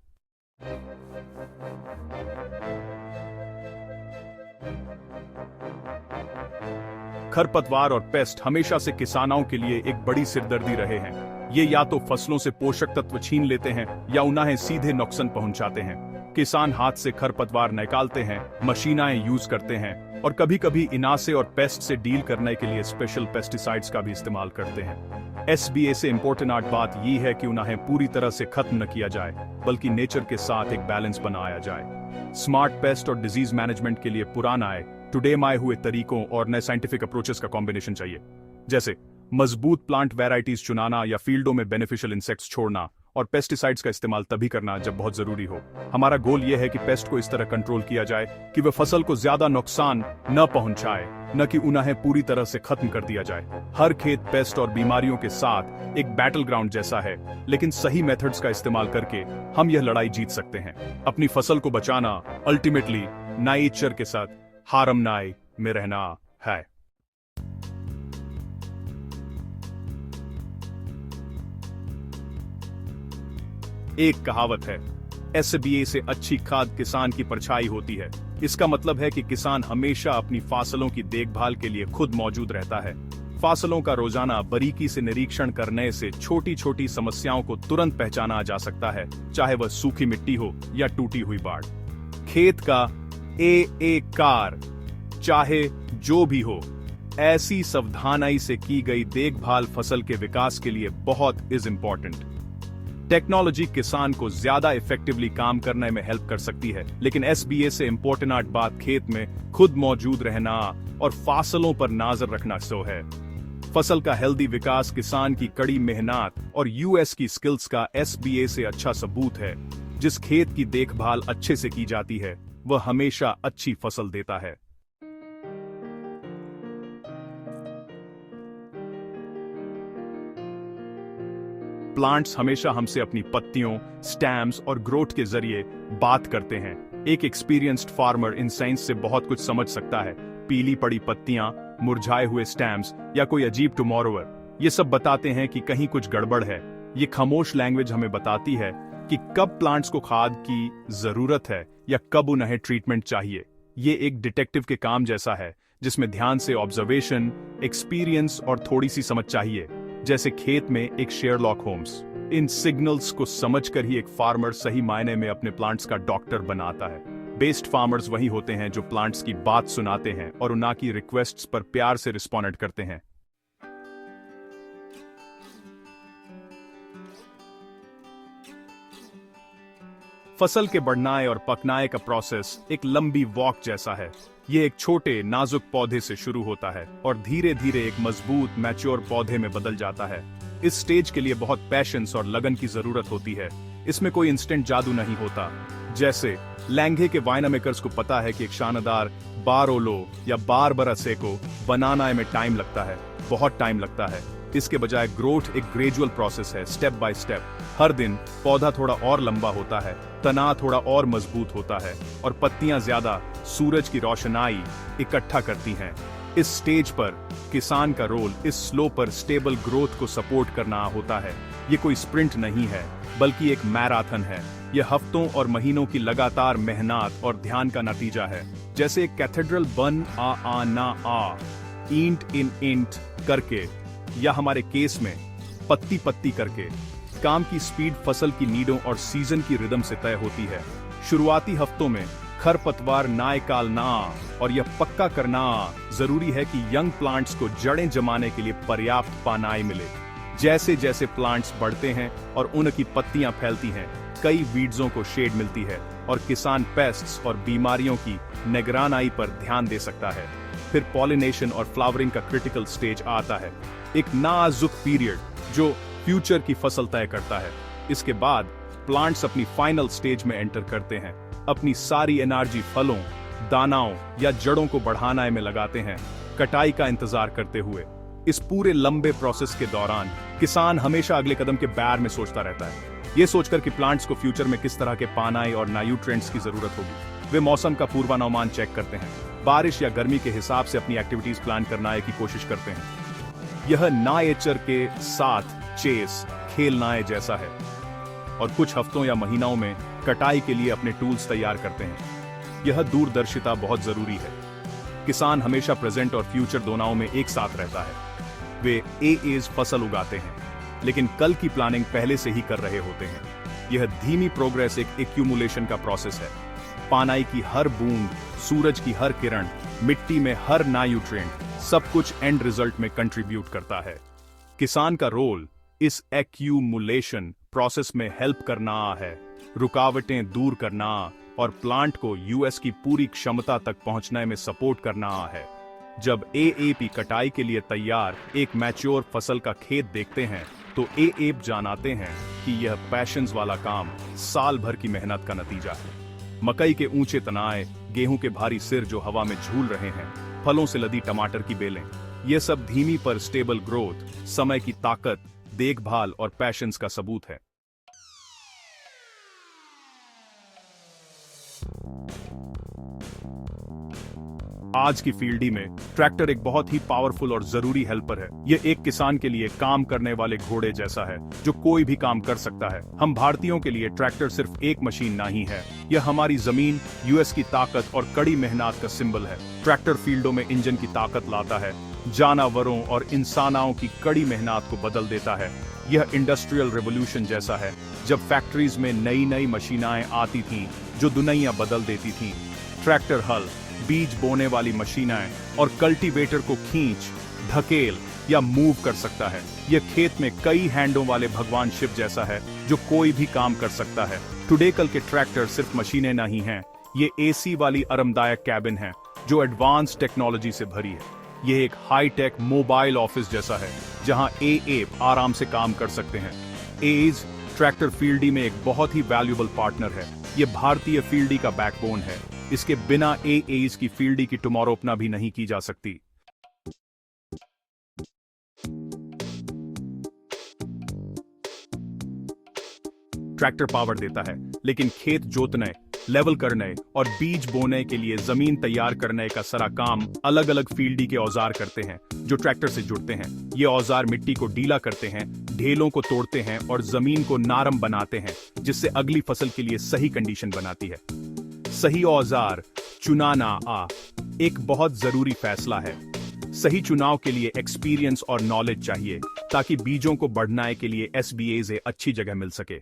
Speaker 1: खरपतवार और पेस्ट हमेशा से किसानों के लिए एक बड़ी सिरदर्दी रहे हैं। ये या तो फसलों से पोषक तत्व छीन लेते हैं या उन्हें सीधे नुकसान पहुंचाते हैं। किसान हाथ से खरपतवार निकालते हैं, मशीनें यूज करते हैं और कभी कभी इनासे और पेस्ट से डील करने के लिए स्पेशल पेस्टिसाइड्स का भी इस्तेमाल करते हैं। एसबीए से इंपॉर्टेंट बात यह है कि उन्हें पूरी तरह से खत्म न किया जाए, बल्कि नेचर के साथ एक बैलेंस बनाया जाए। स्मार्ट पेस्ट और डिजीज मैनेजमेंट के लिए पुराना टुडे आए हुए तरीकों और नए साइंटिफिक अप्रोचेस का कॉम्बिनेशन चाहिए, जैसे मजबूत प्लांट वैरायटीज चुनाना या फील्डों में बेनिफिशियल इंसेक्ट्स छोड़ना और पेस्टिसाइड्स का इस्तेमाल तभी करना जब बहुत जरूरी हो। हमारा गोल यह है कि पेस्ट को इस तरह कंट्रोल किया जाए कि वे फसल को ज्यादा नुकसान न पहुंचाए, न कि उन्हें पूरी तरह से खत्म कर दिया जाए। हर खेत पेस्ट और बीमारियों के साथ एक बैटल ग्राउंड जैसा है, लेकिन सही मेथड्स का इस्तेमाल करके हम यह लड़ाई जीत सकते हैं। अपनी फसल को बचाना अल्टीमेटली नेचर के साथ हारमनाई में रहना है। एक कहावत है, एसबीए से अच्छी खाद किसान की परछाई होती है। इसका मतलब है कि किसान हमेशा अपनी फसलों की देखभाल के लिए खुद मौजूद रहता है। फसलों का रोजाना बारीकी से निरीक्षण करने से छोटी छोटी समस्याओं को तुरंत पहचाना जा सकता है, चाहे वह सूखी मिट्टी हो या टूटी हुई बाड़। खेत का ए कार, चाहे जो भी हो, ऐसी सावधानी से की गई देखभाल फसल के विकास के लिए बहुत इंपॉर्टेंट। टेक्नोलॉजी किसान को ज्यादा इफेक्टिवली काम करने में हेल्प कर सकती है, लेकिन एसबीए से इम्पोर्टेंट बात खेत में खुद मौजूद रहना और फसलों पर नजर रखना सो है। फसल का हेल्दी विकास किसान की कड़ी मेहनत और यूएस की स्किल्स का एसबीए से अच्छा सबूत है। जिस खेत की देखभाल अच्छे से की जाती है वह हमेशा अच्छी फसल देता है। प्लांट्स हमेशा हमसे अपनी पत्तियों, स्टेम्स और ग्रोथ के जरिए बात करते हैं। एक एक्सपीरियंस्ड फार्मर इन साइंस से बहुत कुछ समझ सकता है। पीली पड़ी पत्तियां, मुरझाए हुए स्टेम्स या कोई अजीब टुमारोवर, ये सब बताते हैं कि कहीं कुछ गड़बड़ है। ये खामोश लैंग्वेज हमें बताती है कि कब प्लांट्स को खाद की जरूरत है या कब उन्हें ट्रीटमेंट चाहिए। ये एक डिटेक्टिव के काम जैसा है, जिसमें ध्यान से ऑब्जर्वेशन, एक्सपीरियंस और थोड़ी सी समझ चाहिए, जैसे खेत में एक शेरलॉक होम्स। इन सिग्नल्स को समझकर ही एक फार्मर सही मायने में अपने प्लांट्स का डॉक्टर बनाता है। बेस्ट फार्मर्स वही होते हैं जो प्लांट्स की बात सुनाते हैं और उनकी रिक्वेस्ट्स पर प्यार से रिस्पॉन्ड करते हैं। फसल के बढ़नाए और पकनाए का प्रोसेस एक लंबी वॉक जैसा है। ये एक छोटे नाजुक पौधे से शुरू होता है और धीरे धीरे एक मजबूत मैच्योर पौधे में बदल जाता है। इस स्टेज के लिए बहुत पैशंस और लगन की जरूरत होती है। इसमें कोई इंस्टेंट जादू नहीं होता। जैसे लैंघे के वाइनमेकर्स को पता है कि एक शानदार बारोलो या बारबरासे को बनाना में टाइम लगता है, बहुत टाइम लगता है। इसके बजाय ग्रोथ एक ग्रेजुअल प्रोसेस है, स्टेप बाय स्टेप। हर दिन पौधा थोड़ा और लंबा होता है, तना थोड़ा और मजबूत होता है और पत्तियां ज्यादा सूरज की रोशनाई इकट्ठा करती हैं। इस स्टेज पर किसान का रोल इस स्लो पर स्टेबल ग्रोथ को सपोर्ट करना होता है। ये कोई स्प्रिंट नहीं है, बल्कि एक मैराथन है। यह हफ्तों और महीनों की लगातार मेहनत और ध्यान का नतीजा है। जैसे एक कैथेड्रल बन आ ना आ, ईंट इन ईंट करके, या हमारे केस में पत्ती पत्ती करके। काम की स्पीड फसल की नीडों और सीजन की रिदम से तय होती है। शुरुआती हफ्तों में खरपतवार नायकालना और यह पक्का करना जरूरी है कि यंग प्लांट्स को जड़ें जमाने के लिए पर्याप्त पानी मिले। जैसे जैसे प्लांट्स बढ़ते हैं और उनकी पत्तियां फैलती हैं, कई वीड्सों को शेड मिलती है और किसान पेस्ट्स और बीमारियों की निगरानी पर ध्यान दे सकता है। फिर पॉलिनेशन और फ्लावरिंग का क्रिटिकल स्टेज आता है, एक नाजुक पीरियड जो फ्यूचर की फसल तय करता है। इसके बाद प्लांट्स अपनी फाइनल स्टेज में एंटर करते हैं। अपनी सारी एनर्जी फलों, दानाओं या जड़ों को बढ़ाने में लगाते हैं, कटाई का इंतजार करते हुए। इस पूरे लंबे प्रोसेस के दौरान किसान हमेशा अगले कदम के बारे में सोचता रहता है, ये सोचकर कि प्लांट्स को फ्यूचर में किस तरह के पानी और न्यूट्रिएंट्स की जरूरत होगी। वे मौसम का पूर्वानुमान चेक करते हैं, बारिश या गर्मी के हिसाब से अपनी एक्टिविटीज प्लान करने की कोशिश करते हैं। यह नेचर के साथ चेस खेलना जैसा है और कुछ हफ्तों या महीनों में कटाई के लिए अपने टूल्स तैयार करते हैं। यह दूरदर्शिता बहुत जरूरी है। किसान हमेशा प्रेजेंट और फ्यूचर दोनों में एक साथ रहता है। वे एज फसल उगाते हैं, लेकिन कल की प्लानिंग पहले से ही कर रहे होते हैं। यह धीमी प्रोग्रेस एक एक्यूमुलेशन का प्रोसेस है। पानी की हर बूंद, सूरज की हर किरण, मिट्टी में हर न्यूट्रिएंट, सब कुछ एंड रिजल्ट में कंट्रीब्यूट करता है। किसान का रोल इस एक्यूमुलेशन प्रोसेस में हेल्प करना है, रुकावटें दूर करना और प्लांट को यूएस की पूरी क्षमता तक पहुंचने में सपोर्ट करना है। जब एएपी कटाई के लिए तैयार एक मैच्योर फसल का खेत देखते हैं तो एएप जानते हैं कि यह पैशंस वाला काम साल भर की मेहनत का नतीजा है। मकई के ऊंचे तनाए, गेहूं के भारी सिर जो हवा में झूल रहे हैं, फलों से लदी टमाटर की बेलें, यह सब धीमी पर स्टेबल ग्रोथ, समय की ताकत, देखभाल और पैशंस का सबूत है। आज की फील्डी में ट्रैक्टर एक बहुत ही पावरफुल और जरूरी हेल्पर है। यह एक किसान के लिए काम करने वाले घोड़े जैसा है जो कोई भी काम कर सकता है। हम भारतीयों के लिए ट्रैक्टर सिर्फ एक मशीन नहीं है, यह हमारी जमीन, यूएस की ताकत और कड़ी मेहनत का सिंबल है। ट्रैक्टर फील्डों में इंजन की ताकत लाता है, जानवरों और इंसानों की कड़ी मेहनत को बदल देता है। यह इंडस्ट्रियल रेवोल्यूशन जैसा है, जब फैक्ट्रीज में नई नई मशीनें आती थीं जो दुनिया बदल देती थीं। ट्रैक्टर हल, बीज बोने वाली मशीनें और कल्टीवेटर को खींच, धकेल या मूव कर सकता है। यह खेत में कई हैंडों वाले भगवान शिव जैसा है जो कोई भी काम कर सकता है। टुडे कल के ट्रैक्टर सिर्फ मशीनें नहीं हैं, ये एसी वाली आरामदायक कैबिन है जो एडवांस टेक्नोलॉजी से भरी है। यह एक हाई टेक मोबाइल ऑफिस जैसा है जहां एए आराम से काम कर सकते हैं। एज ट्रैक्टर फील्डी में एक बहुत ही वैल्यूएबल पार्टनर है। यह भारतीय फील्डी का बैकबोन है। इसके बिना एएज की फील्डी की टुमारो अपना भी नहीं की जा सकती। ट्रैक्टर पावर देता है, लेकिन खेत जोतने, लेवल करने और बीज बोने के लिए जमीन तैयार करने का सारा काम अलग अलग फील्डी के औजार करते हैं जो ट्रैक्टर से जुड़ते हैं। ये औजार मिट्टी को ढीला करते हैं, ढेलों को तोड़ते हैं और जमीन को नरम बनाते हैं, जिससे अगली फसल के लिए सही कंडीशन बनाती है। सही औजार चुनाना एक बहुत जरूरी फैसला है। सही चुनाव के लिए एक्सपीरियंस और नॉलेज चाहिए ताकि बीजों को बढ़ाने के लिए एसबीए से अच्छी जगह मिल सके।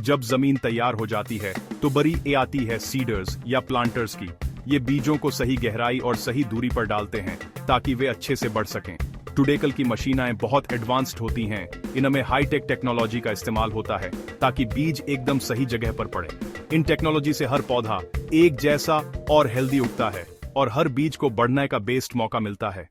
Speaker 1: जब जमीन तैयार हो जाती है तो बरी ए आती है सीडर्स या प्लांटर्स की। ये बीजों को सही गहराई और सही दूरी पर डालते हैं ताकि वे अच्छे से बढ़ सकें। टुडेकल की मशीनें बहुत एडवांस्ड होती हैं। इनमें हाईटेक टेक्नोलॉजी का इस्तेमाल होता है ताकि बीज एकदम सही जगह पर पड़े। इन टेक्नोलॉजी से हर पौधा एक जैसा और हेल्दी उगता है और हर बीज को बढ़ने का बेस्ट मौका मिलता है।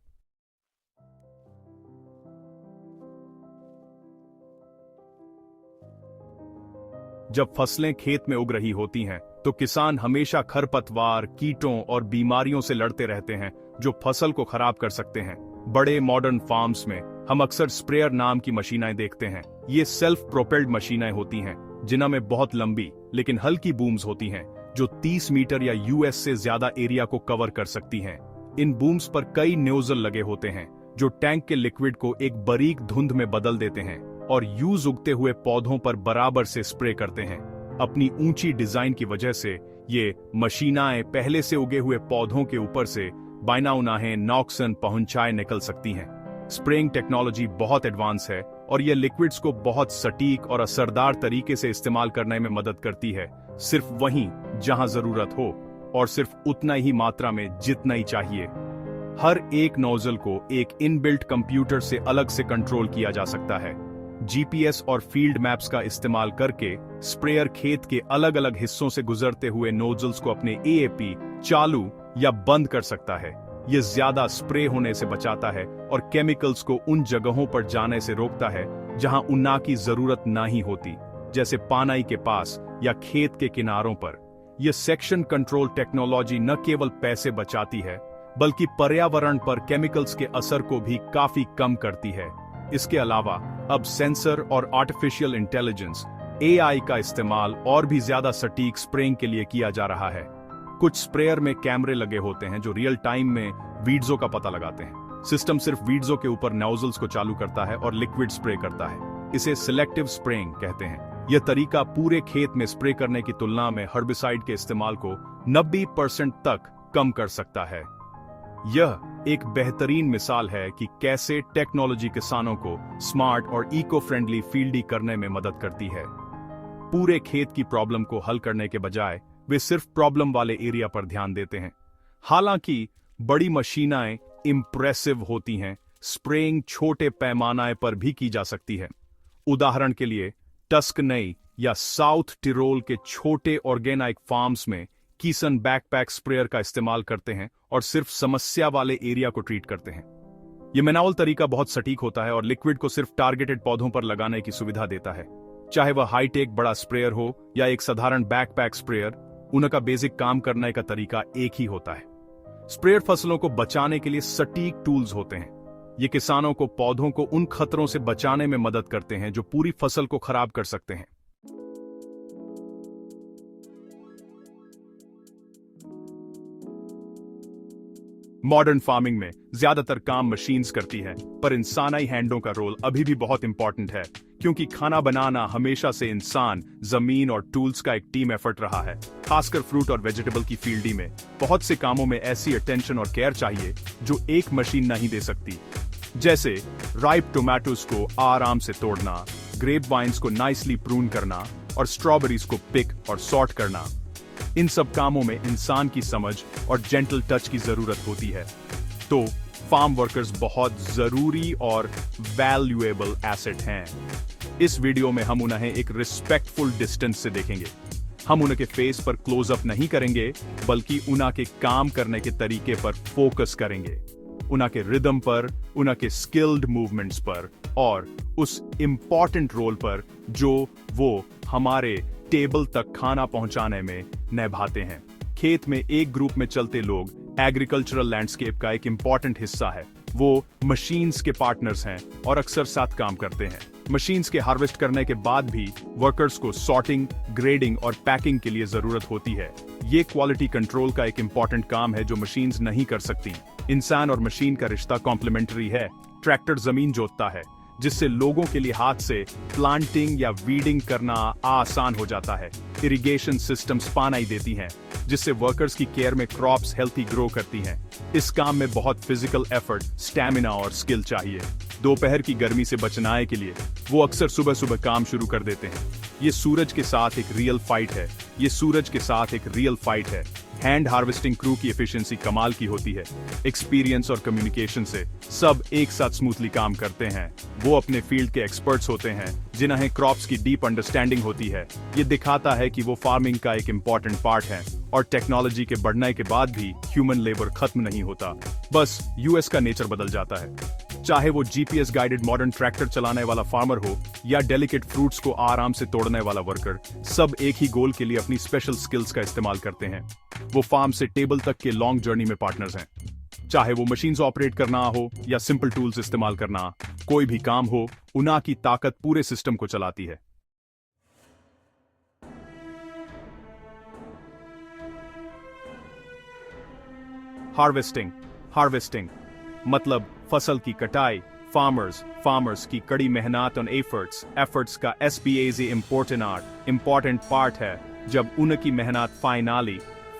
Speaker 1: जब फसलें खेत में उग रही होती हैं तो किसान हमेशा खरपतवार, कीटों और बीमारियों से लड़ते रहते हैं जो फसल को खराब कर सकते हैं। बड़े मॉडर्न फार्म्स में हम अक्सर स्प्रेयर नाम की मशीनें देखते हैं। ये सेल्फ प्रोपेल्ड मशीनें होती हैं जिनमें बहुत लंबी लेकिन हल्की बूम्स होती हैं जो 30 मीटर या यूएस से ज्यादा एरिया को कवर कर सकती हैं। इन बूम्स पर कई नोजल लगे होते हैं जो टैंक के लिक्विड को एक बारीक धुंध में बदल देते हैं और यूज उगते हुए पौधों पर बराबर से स्प्रे करते हैं। अपनी ऊंची डिजाइन की वजह से ये मशीनें पहले से उगे हुए पौधों के ऊपर से बिना उन्हें नुकसान पहुंचाए निकल सकती हैं। स्प्रेइंग टेक्नोलॉजी बहुत एडवांस है और ये लिक्विड्स को बहुत सटीक और असरदार तरीके से इस्तेमाल करने में मदद करती है, सिर्फ वहीं जहां जरूरत हो और सिर्फ उतना ही मात्रा में जितना ही चाहिए। हर एक नोजल को एक इनबिल्ट कंप्यूटर से अलग से कंट्रोल किया जा सकता है। जीपीएस और फील्ड मैप्स का इस्तेमाल करके स्प्रेयर खेत के अलग अलग हिस्सों से गुजरते हुए नोजल्स को अपने एएपी चालू या बंद कर सकता है। यह ज्यादा स्प्रे होने से बचाता है और केमिकल्स को उन जगहों पर जाने से रोकता है जहां उन्ना की जरूरत नहीं होती, जैसे पानी के पास या खेत के किनारों पर। यह सेक्शन कंट्रोल टेक्नोलॉजी न केवल पैसे बचाती है बल्कि पर्यावरण पर केमिकल्स के असर को भी काफी कम करती है। इसके अलावा अब सेंसर और आर्टिफिशियल इंटेलिजेंस एआई का इस्तेमाल और भी ज्यादा सटीक स्प्रेइंग के लिए किया जा रहा है। कुछ स्प्रेयर में कैमरे लगे होते हैं जो रियल टाइम में वीड्सों का पता लगाते हैं। सिस्टम सिर्फ वीड्सों के ऊपर नोजल्स को चालू करता है और लिक्विड स्प्रे करता है। इसे सिलेक्टिव स्प्रेइंग कहते हैं। यह तरीका पूरे खेत में स्प्रे करने की तुलना में हर्बिसाइड के इस्तेमाल को 90% तक कम कर सकता है। यह एक बेहतरीन मिसाल है कि कैसे टेक्नोलॉजी किसानों को स्मार्ट और इको फ्रेंडली फील्डी करने में मदद करती है। पूरे खेत की प्रॉब्लम को हल करने के बजाय वे सिर्फ प्रॉब्लम वाले एरिया पर ध्यान देते हैं। हालांकि बड़ी मशीनें इंप्रेसिव होती हैं, स्प्रेइंग छोटे पैमाने पर भी की जा सकती है। उदाहरण के लिए टस्कनई या साउथ टिरोल के छोटे ऑर्गेनिक फार्म्स में किसन बैकपैक स्प्रेयर का इस्तेमाल करते हैं और सिर्फ समस्या वाले एरिया को ट्रीट करते हैं। यह मैनुअल तरीका बहुत सटीक होता है और लिक्विड को सिर्फ टारगेटेड पौधों पर लगाने की सुविधा देता है। चाहे वह हाईटेक बड़ा स्प्रेयर हो या एक साधारण बैकपैक स्प्रेयर, उनका बेसिक काम करने का तरीका एक ही होता है। स्प्रेयर फसलों को बचाने के लिए सटीक टूल्स होते हैं। ये किसानों को पौधों को उन खतरों से बचाने में मदद करते हैं जो पूरी फसल को खराब कर सकते हैं। मॉडर्न फार्मिंग में ज्यादातर काम मशीन्स करती है, पर इंसानी हैंडों का रोल अभी भी बहुत इंपॉर्टेंट है, क्योंकि खाना बनाना हमेशा से इंसान, जमीन और टूल्स का एक टीम एफर्ट रहा है। खासकर फ्रूट और वेजिटेबल की फील्डी में बहुत से कामों में ऐसी अटेंशन और केयर चाहिए जो एक मशीन नहीं दे सकती। जैसे राइप टोमेटोज को आराम से तोड़ना, ग्रेप वाइन्स को नाइसली प्रून करना और स्ट्रॉबेरीज को पिक और सॉर्ट करना। इन सब कामों में इंसान की समझ और जेंटल टच की जरूरत होती है। तो फार्म वर्कर्स बहुत जरूरी और वैल्यूएबल एसेट हैं। इस वीडियो में हम उन्हें एक रिस्पेक्टफुल डिस्टेंस से देखेंगे। हम उनके फेस पर क्लोजअप नहीं करेंगे, बल्कि उनके काम करने के तरीके पर फोकस करेंगे, उनके रिदम पर, उनके स्किल्ड मूवमेंट्स पर और उस इंपॉर्टेंट रोल पर जो वो हमारे टेबल तक खाना पहुंचाने में निभाते हैं। खेत में एक ग्रुप में चलते लोग एग्रीकल्चरल लैंडस्केप का एक इंपॉर्टेंट हिस्सा है। वो मशीन्स के पार्टनर्स हैं और अक्सर साथ काम करते हैं। मशीन्स के हार्वेस्ट करने के बाद भी वर्कर्स को सॉर्टिंग, ग्रेडिंग और पैकिंग के लिए जरूरत होती है। ये क्वालिटी कंट्रोल का एक इंपॉर्टेंट काम है जो मशीन्स नहीं कर सकती। इंसान और मशीन का रिश्ता कॉम्प्लीमेंट्री है। ट्रैक्टर जमीन जोतता है, जिससे लोगों के लिए हाथ से प्लांटिंग या वीडिंग करना आसान हो जाता है। इरिगेशन सिस्टम्स पानी देती हैं, जिससे वर्कर्स की केयर में क्रॉप्स हेल्थी ग्रो करती हैं। इस काम में बहुत फिजिकल एफर्ट, स्टैमिना और स्किल चाहिए। दोपहर की गर्मी से बचने के लिए वो अक्सर सुबह सुबह काम शुरू कर देते हैं। ये सूरज के साथ एक रियल फाइट है। ये सूरज के साथ एक रियल फाइट है। हैंड हार्वेस्टिंग क्रू की एफिशिएंसी कमाल की होती है। एक्सपीरियंस और कम्युनिकेशन से सब एक साथ स्मूथली काम करते हैं। वो अपने फील्ड के एक्सपर्ट्स होते हैं, जिन्हें क्रॉप्स की डीप अंडरस्टैंडिंग होती है। ये दिखाता है कि वो फार्मिंग का एक इंपॉर्टेंट पार्ट है और टेक्नोलॉजी के बढ़ने के बाद भी ह्यूमन लेबर खत्म नहीं होता, बस यूएस का नेचर बदल जाता है। चाहे वो जीपीएस गाइडेड मॉडर्न ट्रैक्टर चलाने वाला फार्मर हो या डेलिकेट फ्रूट्स को आराम से तोड़ने वाला वर्कर, सब एक ही गोल के लिए अपनी स्पेशल स्किल्स का इस्तेमाल करते हैं। वो फार्म से टेबल तक के लॉन्ग जर्नी में पार्टनर्स हैं। चाहे वो मशीन्स ऑपरेट करना हो या सिंपल टूल्स इस्तेमाल करना, कोई भी काम हो, उनकी की ताकत पूरे सिस्टम को चलाती है। हार्वेस्टिंग मतलब फसल की कटाई। फार्मर्स की कड़ी मेहनत और एफर्ट्स का एसपीएज इम्पोर्टेंट पार्ट है। जब उनकी मेहनत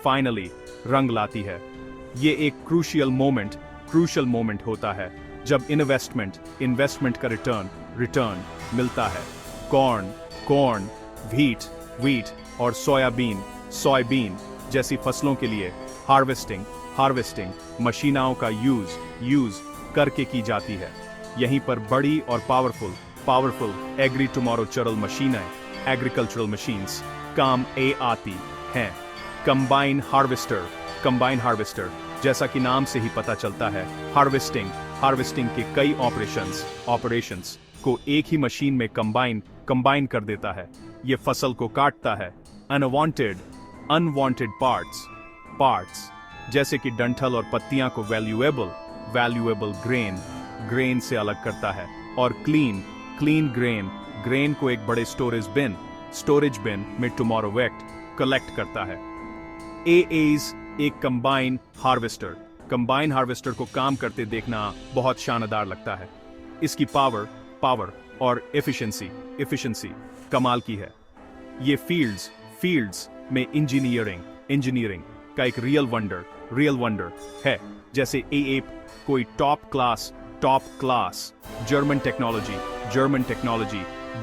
Speaker 1: फाइनली रंग लाती है, ये एक क्रूशियल मोमेंट होता है जब इन्वेस्टमेंट का रिटर्न मिलता है। कॉर्न, व्हीट और सोयाबीन जैसी फसलों के लिए हार्वेस्टिंग मशीनों का यूज करके की जाती है। यहीं पर बड़ी और पावरफुल एग्रीकल्चरल मशीन्स काम आती हैं। कंबाइन हार्वेस्टर जैसा कि नाम से ही पता चलता है, हार्वेस्टिंग के कई ऑपरेशंस को एक ही मशीन में कंबाइन कर देता है। ये फसल को काटता है। अनवांटेड पार्ट्स जैसे कि डंठल और पत्तियां को वैल्यूएबल ग्रेन से अलग करता है और क्लीन ग्रेन को एक बड़े स्टोरेज बिन में टुमारो कलेक्ट करता है। एएज एक कंबाइन हार्वेस्टर को काम करते देखना बहुत शानदार लगता है। इसकी पावर और एफिशिएंसी कमाल की है। ये फील्ड्स में इंजीनियरिंग का एक रियल वंडर है। जैसे एएप कोई टॉप क्लास जर्मन टेक्नोलॉजी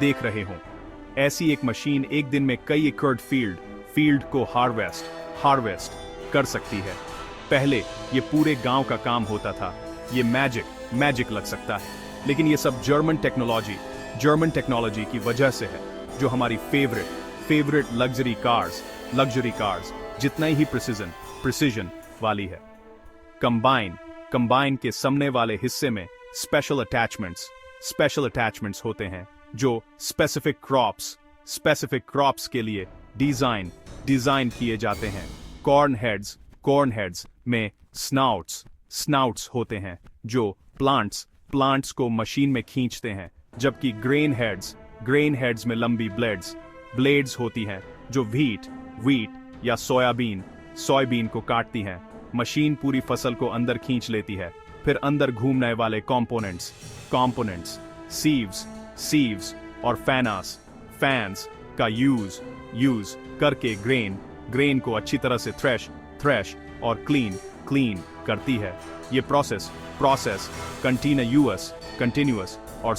Speaker 1: देख रहे हों। ऐसी एक मशीन एक दिन में कई एकड़ फील्ड को हार्वेस्ट कर सकती है। पहले ये पूरे गांव का काम होता था। ये मैजिक लग सकता है, लेकिन ये सब जर्मन टेक्नोलॉजी की वजह से है, जो हमारी फेवरेट लग्जरी कार्स जितना ही प्रिसिजन वाली है। कंबाइन के सामने वाले हिस्से में स्पेशल अटैचमेंट्स होते हैं जो स्पेसिफिक क्रॉप्स के लिए डिजाइन किए जाते हैं। कॉर्न हेड्स में स्नाउट्स होते हैं जो प्लांट्स को मशीन में खींचते हैं, जबकि ग्रेन हेड्स में लंबी ब्लेड्स होती हैं जो व्हीट या सोयाबीन को काटती हैं। मशीन पूरी फसल को अंदर खींच लेती है। फिर अंदर घूमने वाले कंपोनेंट्स सीव्स और फैंस का यूज करके ग्रेन को अच्छी तरह से थ्रेश और क्लीन करती है। ये प्रोसेस कंटिन्यूअस और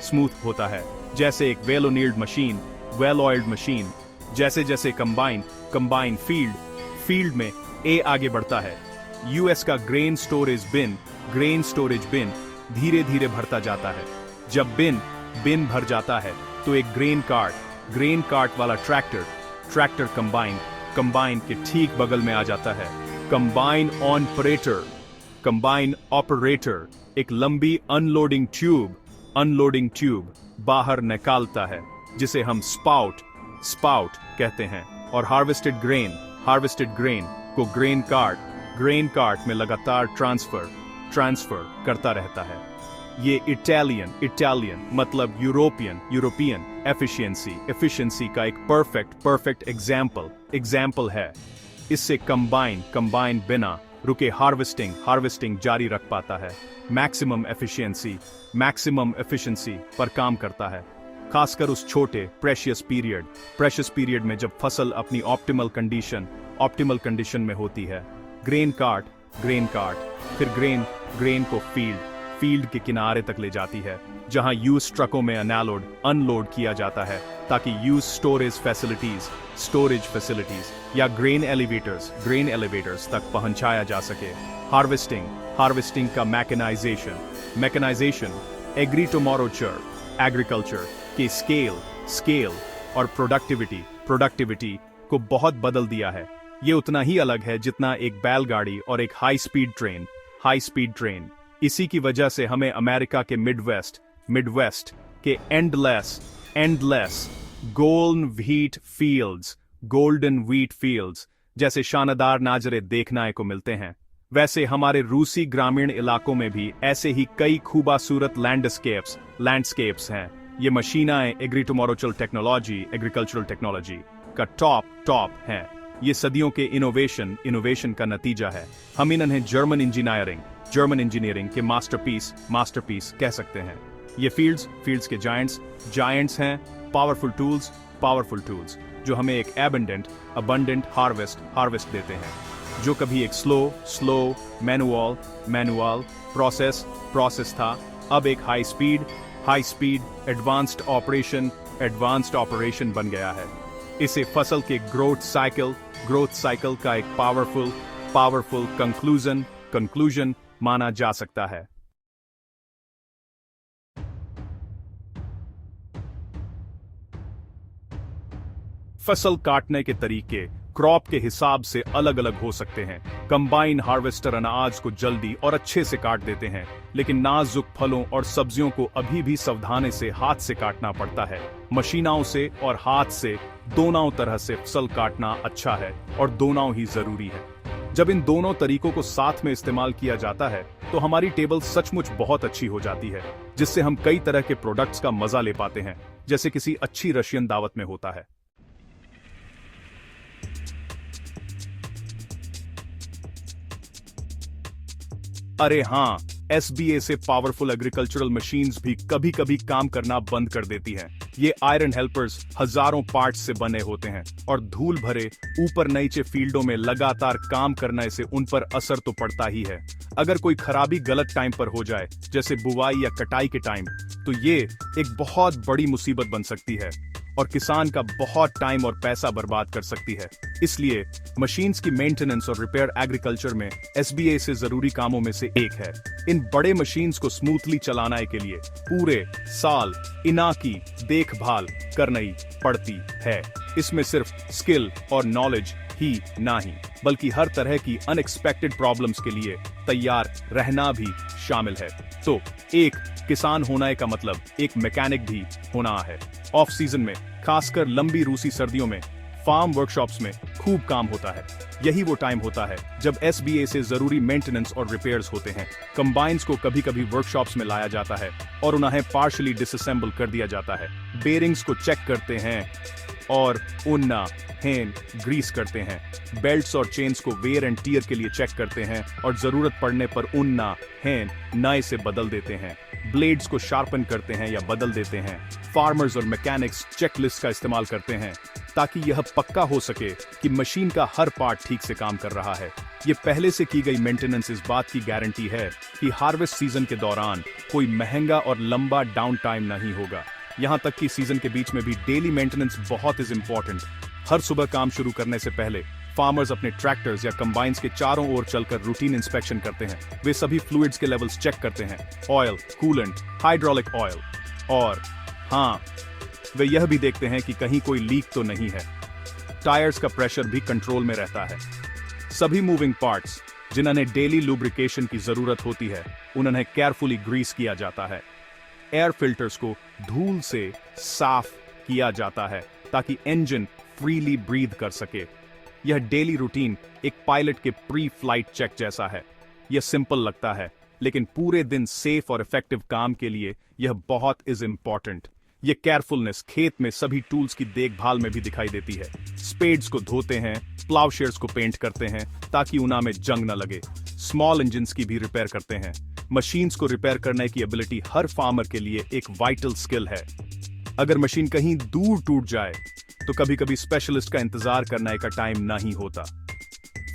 Speaker 1: स्मूथ होता है, जैसे एक well oiled machine, well oiled machine. जैसे जैसे कंबाइन फील्ड में ए आगे बढ़ता है, यूएस का ग्रेन स्टोरेज बिन धीरे धीरे भरता जाता है। जब बिन भर जाता है तो एक ग्रेन कार्ट वाला ट्रैक्टर कंबाइन के ठीक बगल में आ जाता है। कंबाइन ऑपरेटर एक लंबी अनलोडिंग ट्यूब बाहर निकालता है, जिसे हम स्पाउट कहते हैं। और हार्वेस्टेड ग्रेन को ग्रेन कार्ट में लगातार ट्रांसफर करता रहता है। ये इटालियन मतलब यूरोपियन एफिशिएंसी का एक परफेक्ट एग्जाम्पल है। इससे कंबाइन बिना रुके हार्वेस्टिंग जारी रख पाता है, मैक्सिमम एफिशिएंसी पर काम करता है। खासकर उस छोटे प्रेशियस पीरियड में जब फसल अपनी ऑप्टिमल कंडीशन में होती है। ग्रेन कार्ट फिर ग्रेन को फील्ड के किनारे तक ले जाती है, जहां यूज ट्रकों में अनलोड किया जाता है, ताकि यूज स्टोरेज फैसिलिटीज या ग्रेन एलिवेटर्स तक पहुंचाया जा सके। हार्वेस्टिंग का मैकेनाइजेशन एग्रीकल्चर के स्केल और प्रोडक्टिविटी को बहुत बदल दिया है। ये उतना ही अलग है जितना एक बैलगाड़ी और एक हाई स्पीड ट्रेन। इसी की वजह से हमें अमेरिका के मिडवेस्ट के एंडलेस गोल्डन व्हीट फील्ड्स जैसे शानदार नाजरे देखने को मिलते हैं। वैसे हमारे रूसी ग्रामीण इलाकों में भी ऐसे ही कई खूबसूरत लैंडस्केप्स हैं। ये मशीनाएं एग्रीकल्चरल टेक्नोलॉजी का टॉप हैं। ये सदियों के इनोवेशन का नतीजा है। हम इन्हें जर्मन इंजीनियरिंग के मास्टरपीस कह सकते हैं। ये फील्ड्स के जायंट्स हैं, पावरफुल टूल्स जो हमें एक अबंडेंट हार्वेस्ट देते हैं, जो कभी एक स्लो मैनुअल प्रोसेस था, अब एक हाई स्पीड एडवांस्ड ऑपरेशन बन गया है। इसे फसल के ग्रोथ साइकिल का एक पावरफुल कंक्लूजन माना जा सकता है। फसल काटने के तरीके क्रॉप के हिसाब से अलग अलग हो सकते हैं। कंबाइन हार्वेस्टर अनाज को जल्दी और अच्छे से काट देते हैं, लेकिन नाजुक फलों और सब्जियों को अभी भी सावधानी से हाथ से काटना पड़ता है। मशीनों से और हाथ से दोनों तरह से फसल काटना अच्छा है और दोनों ही जरूरी है। जब इन दोनों तरीकों को साथ में इस्तेमाल किया जाता है तो हमारी टेबल सचमुच बहुत अच्छी हो जाती है, जिससे हम कई तरह के प्रोडक्ट्स का मजा ले पाते हैं, जैसे किसी अच्छी रशियन दावत में होता है। अरे हाँ, एसबीए से पावरफुल एग्रीकल्चरल मशीन्स भी कभी कभी काम करना बंद कर देती हैं। ये आयरन हेल्पर्स हजारों पार्ट्स से बने होते हैं और धूल भरे ऊपर नीचे फील्डों में लगातार काम करने से उन पर असर तो पड़ता ही है। अगर कोई खराबी गलत टाइम पर हो जाए, जैसे बुवाई या कटाई के टाइम, तो ये एक बहुत बड़ी मुसीबत बन सकती है और किसान का बहुत टाइम और पैसा बर्बाद कर सकती है। इसलिए मशीन्स की मेंटेनेंस और रिपेयर एग्रीकल्चर में एसबीए से जरूरी कामों में से एक है। इन बड़े मशीन्स को स्मूथली चलाने के लिए पूरे साल इनकी देखभाल करनी पड़ती है। इसमें सिर्फ स्किल और नॉलेज ही नहीं, बल्कि हर तरह की अनएक्सपेक्टेड प्रॉब्लम्स के लिए तैयार रहना भी शामिल है। तो एक किसान होने का मतलब एक मैकेनिक भी होना है। ऑफ सीजन में, खासकर लंबी रूसी सर्दियों में, फार्म वर्कशॉप्स में खूब काम होता है। यही वो टाइम होता है जब एसबीए से जरूरी मेंटेनेंस और रिपेयर्स होते हैं। कंबाइंस को कभी कभी वर्कशॉप्स में लाया जाता है और उन्हें पार्शियली डिसअसेंबल कर दिया जाता है। बेरिंग्स को चेक करते हैं और ग्रीस करते हैं। बेल्ट्स और चेन्स को वेयर एंड टियर के लिए चेक करते हैं और जरूरत पड़ने पर नए से बदल देते हैं। ब्लेड्स को शार्पन करते हैं या बदल देते हैं। फार्मर्स और मैकेनिक्स चेकलिस्ट का इस्तेमाल करते हैं ताकि यह पक्का हो सके कि मशीन का हर पार्ट ठीक से काम कर रहा है। ये पहले से की गई मेंटेनेंस इस बात की गारंटी है कि हार्वेस्ट सीजन के दौरान कोई महंगा और लंबा डाउन टाइम नहीं होगा। यहाँ तक कि सीजन के बीच में भी डेली मेंटेनेंस बहुत इज इंपॉर्टेंट। हर सुबह काम शुरू करने से पहले फार्मर्स अपने ट्रैक्टर्स या कंबाइंस के चारों ओर चलकर रूटीन इंस्पेक्शन करते हैं। वे सभी फ्लूइड्स के लेवल्स चेक करते हैं, ऑयल, कूलेंट, हाइड्रोलिक ऑयल, और हाँ, वे यह भी देखते हैं कि कहीं कोई लीक तो नहीं है। टायर्स का प्रेशर भी कंट्रोल में रहता है। सभी मूविंग पार्ट्स जिन्हें डेली लुब्रिकेशन की जरूरत होती है, उन्हें केयरफुली ग्रीस किया जाता है। एयर फिल्टर्स को धूल से साफ किया जाता है ताकि इंजन फ्रीली ब्रीथ कर सके। यह डेली रूटीन एक पायलट के प्री फ्लाइट चेक जैसा है। यह सिंपल लगता है, लेकिन पूरे दिन सेफ और इफेक्टिव काम के लिए यह बहुत इज इंपॉर्टेंट। यह केयरफुलनेस खेत में सभी टूल्स की देखभाल में भी दिखाई देती है। स्पेड्स को धोते हैं, प्लाउशेयर्स को पेंट करते हैं ताकि उनमें जंग न लगे। स्मॉल इंजन्स की भी रिपेयर करते हैं। मशीन्स को रिपेयर करने की एबिलिटी हर फार्मर के लिए एक वाइटल स्किल है। अगर मशीन कहीं दूर टूट जाए तो कभी कभी स्पेशलिस्ट का इंतजार करने का टाइम नहीं होता।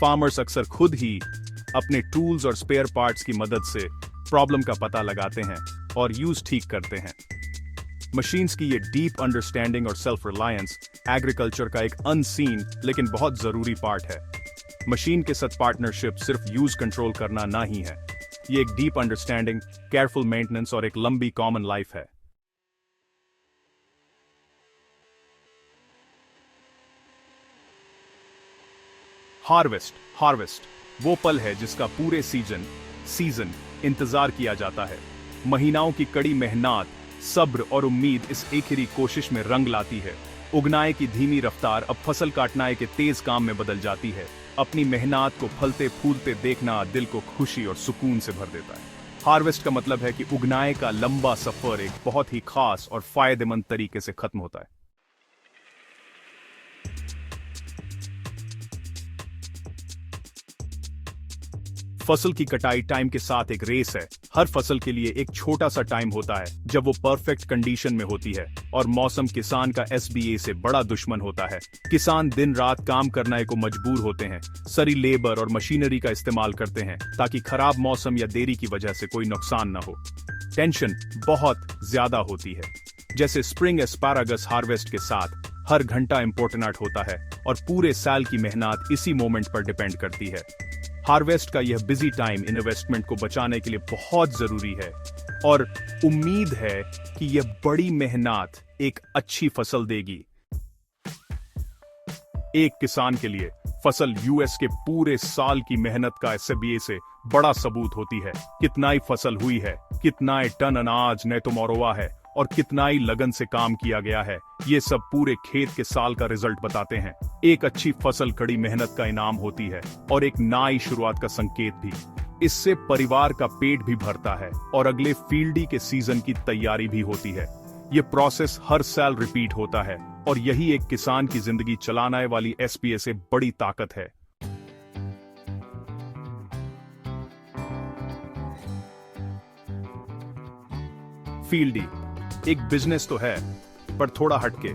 Speaker 1: फार्मर्स अक्सर खुद ही अपने टूल्स और स्पेयर पार्ट्स की मदद से प्रॉब्लम का पता लगाते हैं और यूज ठीक करते हैं। मशीन्स की ये डीप अंडरस्टैंडिंग और सेल्फ रिलायंस एग्रीकल्चर का एक अनसीन लेकिन बहुत जरूरी पार्ट है। मशीन के साथ पार्टनरशिप सिर्फ यूज कंट्रोल करना नहीं है, ये एक डीप अंडरस्टैंडिंग, केयरफुल मेंटेनेंस और एक लंबी कॉमन लाइफ है। हार्वेस्ट वो पल है जिसका पूरे सीजन इंतजार किया जाता है। महीनाओं की कड़ी मेहनत, सब्र और उम्मीद इस आखिरी कोशिश में रंग लाती है। उगनाए की धीमी रफ्तार अब फसल काटनाए के तेज काम में बदल जाती है। अपनी मेहनत को फलते फूलते देखना दिल को खुशी और सुकून से भर देता है। हार्वेस्ट का मतलब है कि उगनाए का लंबा सफर एक बहुत ही खास और फायदेमंद तरीके से खत्म होता है। फसल की कटाई टाइम के साथ एक रेस है। हर फसल के लिए एक छोटा सा टाइम होता है जब वो परफेक्ट कंडीशन में होती है, और मौसम किसान का एसबीए से बड़ा दुश्मन होता है। किसान दिन रात काम करने को मजबूर होते हैं, सारी लेबर और मशीनरी का इस्तेमाल करते हैं ताकि खराब मौसम या देरी की वजह से कोई नुकसान न हो। टेंशन बहुत ज्यादा होती है। जैसे स्प्रिंग एस्पारागस हार्वेस्ट के साथ हर घंटा इंपॉर्टेंट होता है और पूरे साल की मेहनत इसी मोमेंट पर डिपेंड करती है। हार्वेस्ट का यह बिजी टाइम इन्वेस्टमेंट को बचाने के लिए बहुत जरूरी है, और उम्मीद है कि यह बड़ी मेहनत एक अच्छी फसल देगी। एक किसान के लिए फसल यूएस के पूरे साल की मेहनत का एसबीए से बड़ा सबूत होती है। कितना ही फसल हुई है, कितना टन अनाज नेतोमोरोवा है और कितना ही लगन से काम किया गया है, ये सब पूरे खेत के साल का रिजल्ट बताते हैं। एक अच्छी फसल कड़ी मेहनत का इनाम होती है और एक नई शुरुआत का संकेत भी। इससे परिवार का पेट भी भरता है और अगले फील्डी के सीजन की तैयारी भी होती है। ये प्रोसेस हर साल रिपीट होता है और यही एक किसान की जिंदगी चलाने वाली एसपीए से बड़ी ताकत है। फील्डी एक बिजनेस तो है, पर थोड़ा हटके।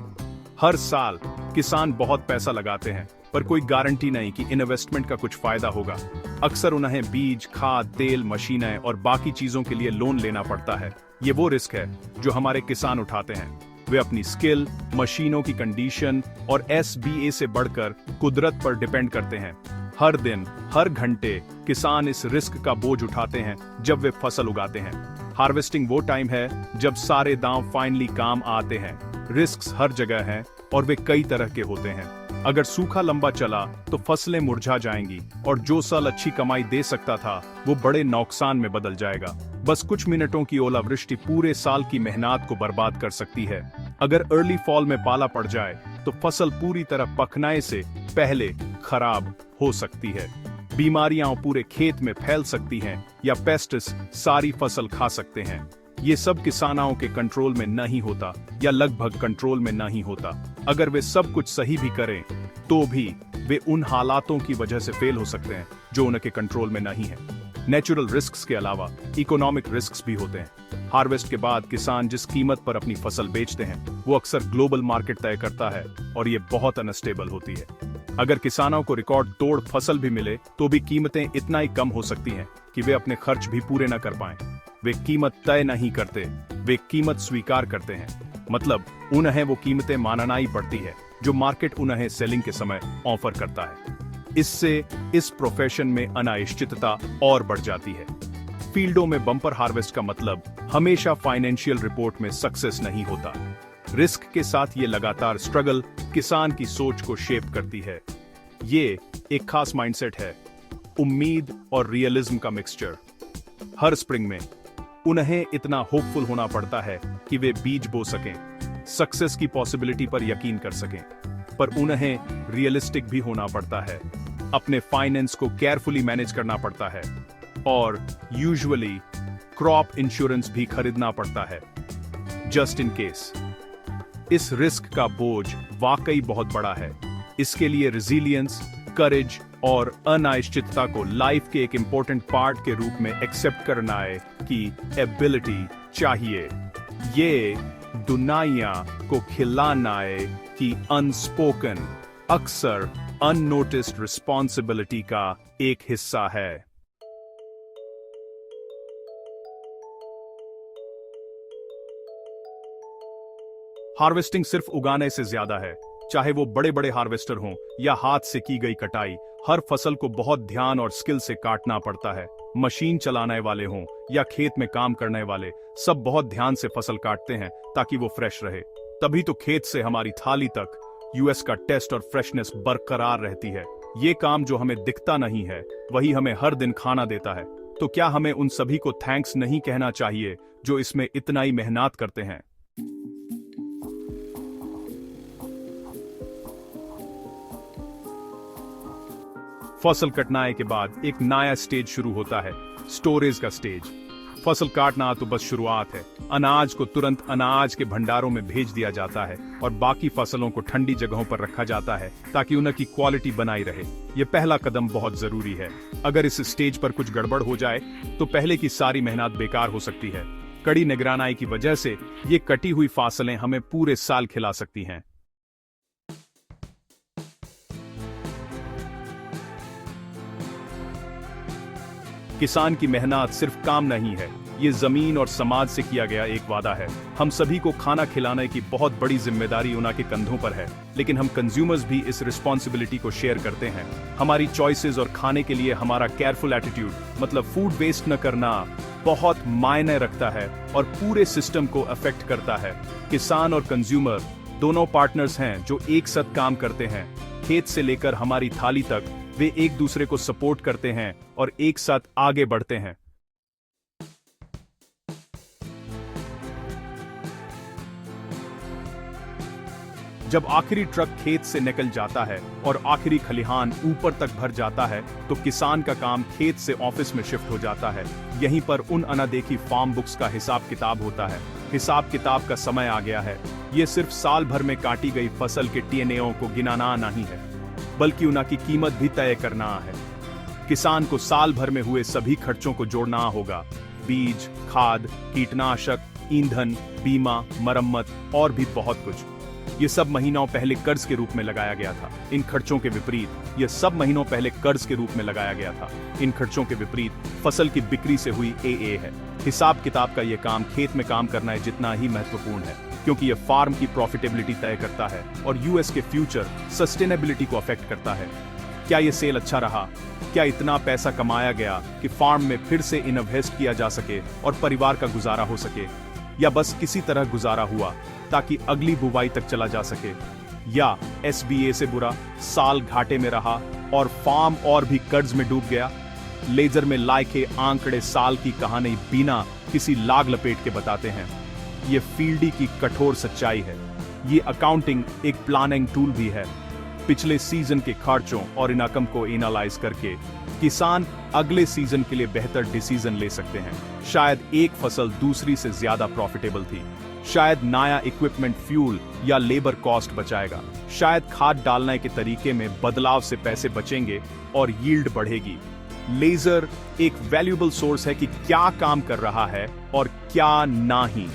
Speaker 1: हर साल किसान बहुत पैसा लगाते हैं, पर कोई गारंटी नहीं कि इन्वेस्टमेंट का कुछ फायदा होगा। अक्सर उन्हें बीज, खाद, तेल, मशीनें और बाकी चीजों के लिए लोन लेना पड़ता है। ये वो रिस्क है जो हमारे किसान उठाते हैं। वे अपनी स्किल, मशीनों की कंडीशन और एसबीए से बढ़कर कुदरत पर डिपेंड करते हैं। हर दिन, हर घंटे किसान इस रिस्क का बोझ उठाते हैं जब वे फसल उगाते हैं। हार्वेस्टिंग वो टाइम है जब सारे दांव फाइनली काम आते हैं। रिस्क्स हर जगह हैं और वे कई तरह के होते हैं। अगर सूखा लंबा चला तो फसलें मुरझा जाएंगी और जो साल अच्छी कमाई दे सकता था वो बड़े नुकसान में बदल जाएगा। बस कुछ मिनटों की ओलावृष्टि पूरे साल की मेहनत को बर्बाद कर सकती है। अगर अर्ली फॉल में पाला पड़ जाए तो फसल पूरी तरह पकने से पहले खराब हो सकती है। बीमारियां पूरे खेत में फैल सकती हैं या पेस्टिस सारी फसल खा सकते हैं। ये सब किसानों के कंट्रोल में नहीं होता या लगभग कंट्रोल में नहीं होता। अगर वे सब कुछ सही भी करें तो भी वे उन हालातों की वजह से फेल हो सकते हैं जो उनके कंट्रोल में नहीं है। नेचुरल रिस्क्स के अलावा इकोनॉमिक रिस्क्स भी होते हैं। हार्वेस्ट के बाद किसान जिस कीमत पर अपनी फसल बेचते हैं वो अक्सर ग्लोबल मार्केट तय करता है और ये बहुत अनस्टेबल होती है। अगर किसानों को रिकॉर्ड तोड़ फसल भी मिले तो भी कीमतें इतना ही कम हो सकती हैं कि वे अपने खर्च भी पूरे न कर पाएं। वे कीमत तय नहीं करते, वे कीमत स्वीकार करते हैं। मतलब उन्हें वो कीमतें मानना ही पड़ती है जो मार्केट उन्हें सेलिंग के समय ऑफर करता है। इससे इस प्रोफेशन में अनिश्चितता और बढ़ जाती है। फील्डों में बम्पर हार्वेस्ट का मतलब हमेशा फाइनेंशियल रिपोर्ट में सक्सेस नहीं होता। रिस्क के साथ ये लगातार स्ट्रगल किसान की सोच को शेप करती है। ये एक खास माइंडसेट है, उम्मीद और रियलिज्म का मिक्सचर। हर स्प्रिंग में उन्हें इतना होपफुल होना पड़ता है कि वे बीज बो सकें, सक्सेस की पॉसिबिलिटी पर यकीन कर सकें, पर उन्हें रियलिस्टिक भी होना पड़ता है। अपने फाइनेंस को केयरफुली मैनेज करना पड़ता है और यूजुअली क्रॉप इंश्योरेंस भी खरीदना पड़ता है जस्ट इन केस। इस रिस्क का बोझ वाकई बहुत बड़ा है। इसके लिए रिजिलियंस, करेज और अनिश्चितता को लाइफ के एक इंपॉर्टेंट पार्ट के रूप में एक्सेप्ट करना है कि एबिलिटी चाहिए। ये दुनिया को खिलाना है कि अनस्पोकन, अक्सर अननोटिस्ड रिस्पॉन्सिबिलिटी का एक हिस्सा है। हार्वेस्टिंग सिर्फ उगाने से ज्यादा है। चाहे वो बड़े बड़े हार्वेस्टर हों या हाथ से की गई कटाई, हर फसल को बहुत ध्यान और स्किल से काटना पड़ता है। मशीन चलाने वाले हों या खेत में काम करने वाले, सब बहुत ध्यान से फसल काटते हैं ताकि वो फ्रेश रहे। तभी तो खेत से हमारी थाली तक यूएस का टेस्ट और फ्रेशनेस बरकरार रहती है। ये काम जो हमें दिखता नहीं है वही हमें हर दिन खाना देता है। तो क्या हमें उन सभी को थैंक्स नहीं कहना चाहिए जो इसमें इतना ही मेहनत करते हैं? फसल कटनाई के बाद एक नया स्टेज शुरू होता है, स्टोरेज का स्टेज। फसल काटना तो बस शुरुआत है। अनाज को तुरंत अनाज के भंडारों में भेज दिया जाता है और बाकी फसलों को ठंडी जगहों पर रखा जाता है ताकि उनकी क्वालिटी बनाई रहे। यह पहला कदम बहुत जरूरी है। अगर इस स्टेज पर कुछ गड़बड़ हो जाए तो पहले की सारी मेहनत बेकार हो सकती है। कड़ी निगरानी की वजह से ये कटी हुई फसलें हमें पूरे साल खिला सकती हैं। किसान की मेहनत सिर्फ काम नहीं है, ये जमीन और समाज से किया गया एक वादा है। हम सभी को खाना खिलाने की बहुत बड़ी जिम्मेदारी उनके कंधों पर है, लेकिन हम कंज्यूमर्स भी इस रिस्पॉन्सिबिलिटी को शेयर करते हैं। हमारी चॉइसेस और खाने के लिए हमारा केयरफुल एटीट्यूड, मतलब फूड वेस्ट न करना, बहुत मायने रखता है और पूरे सिस्टम को अफेक्ट करता है। किसान और कंज्यूमर दोनों पार्टनर्स हैं जो एक साथ काम करते हैं। खेत से लेकर हमारी थाली तक वे एक दूसरे को सपोर्ट करते हैं और एक साथ आगे बढ़ते हैं। जब आखिरी ट्रक खेत से निकल जाता है और आखिरी खलिहान ऊपर तक भर जाता है तो किसान का काम खेत से ऑफिस में शिफ्ट हो जाता है। यहीं पर उन अनदेखी फार्म बुक्स का हिसाब किताब होता है। हिसाब किताब का समय आ गया है। ये सिर्फ साल भर में काटी गई फसल के टीएनएओ को गिनाना नहीं है, बल्कि उनकी कीमत भी तय करना है। किसान को साल भर में हुए सभी खर्चों को जोड़ना होगा। बीज, खाद, कीटनाशक, ईंधन, बीमा, मरम्मत और भी बहुत कुछ। ये सब महीनों पहले कर्ज के रूप में लगाया गया था। इन खर्चों के विपरीत ये सब महीनों पहले कर्ज के रूप में लगाया गया था। इन खर्चों के विपरीत फसल की बिक्री से हुई एए है। हिसाब किताब का ये काम खेत में काम करना है जितना ही महत्वपूर्ण है, क्योंकि ये फार्म की प्रॉफिटेबिलिटी तय करता है और यूएस के फ्यूचर सस्टेनेबिलिटी को अफेक्ट करता है। क्या ये सेल अच्छा रहा? क्या इतना पैसा कमाया गया कि फार्म में फिर से इन्वेस्ट किया जा सके और परिवार का गुजारा हो सके, या बस किसी तरह गुजारा हुआ ताकि अगली बुवाई तक चला जा सके? या एसबीए से बुरा, साल घाटे में रहा और फार्म और भी कर्ज में डूब गया? लेजर में लाए आंकड़े साल की कहानी बिना किसी लाग लपेट के बताते हैं। ये फील्डी की कठोर सच्चाई है। ये अकाउंटिंग एक प्लानिंग टूल भी है। पिछले सीजन के खर्चों और इनकम को एनालाइज करके किसान अगले सीजन के लिए बेहतर डिसीजन ले सकते हैं। शायद एक फसल दूसरी से ज्यादा प्रॉफिटेबल थी। शायद नया इक्विपमेंट फ्यूल या लेबर कॉस्ट बचाएगा। शायद खाद डालने के तरीके में बदलाव से पैसे बचेंगे और यील्ड बढ़ेगी। लेजर एक वैल्यूएबल सोर्स है कि क्या काम कर रहा है और क्या नहीं।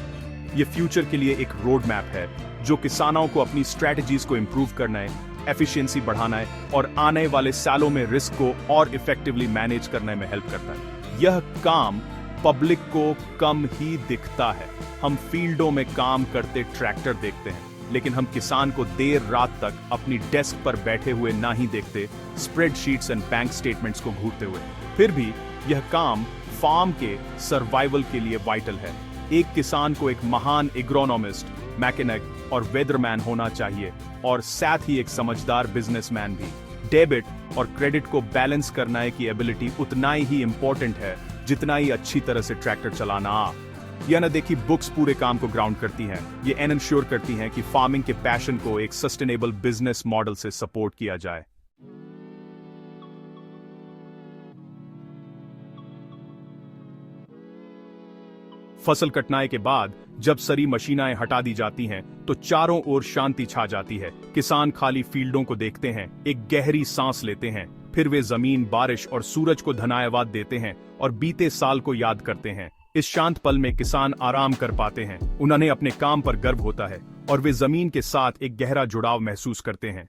Speaker 1: ये फ्यूचर के लिए एक रोड मैप है जो किसानों को अपनी स्ट्रेटजीज को इंप्रूव करना है, एफिशिएंसी बढ़ाना है और आने वाले सालों में रिस्क को और इफेक्टिवली मैनेज करने में हेल्प करता है। यह काम पब्लिक को कम ही दिखता है। हम फील्डों में काम करते ट्रैक्टर देखते हैं, लेकिन हम किसान को देर रात तक अपनी डेस्क पर बैठे हुए ना ही देखते, स्प्रेडशीट्स एंड बैंक स्टेटमेंट्स को घूरते हुए। फिर भी यह काम फार्म के सर्वाइवल के लिए वाइटल है। एक किसान को एक महान एग्रोनॉमिस्ट, मैकेनिक और वेदरमैन होना चाहिए और साथ ही एक समझदार बिजनेसमैन भी। डेबिट और क्रेडिट को बैलेंस करने की एबिलिटी उतना ही इंपॉर्टेंट है जितना ही अच्छी तरह से ट्रैक्टर चलाना। यह न देखी बुक्स पूरे काम को ग्राउंड करती हैं, ये एनश्योर करती हैं कि फार्मिंग के पैशन को एक सस्टेनेबल बिजनेस मॉडल से सपोर्ट किया जाए। फसल कटनाई के बाद जब सारी मशीनें हटा दी जाती हैं तो चारों ओर शांति छा जाती है। किसान खाली फील्डों को देखते हैं, एक गहरी सांस लेते हैं, फिर वे जमीन, बारिश और सूरज को धन्यवाद देते हैं और बीते साल को याद करते हैं। इस शांत पल में किसान आराम कर पाते हैं, उन्हें अपने काम पर गर्व होता है और वे जमीन के साथ एक गहरा जुड़ाव महसूस करते हैं।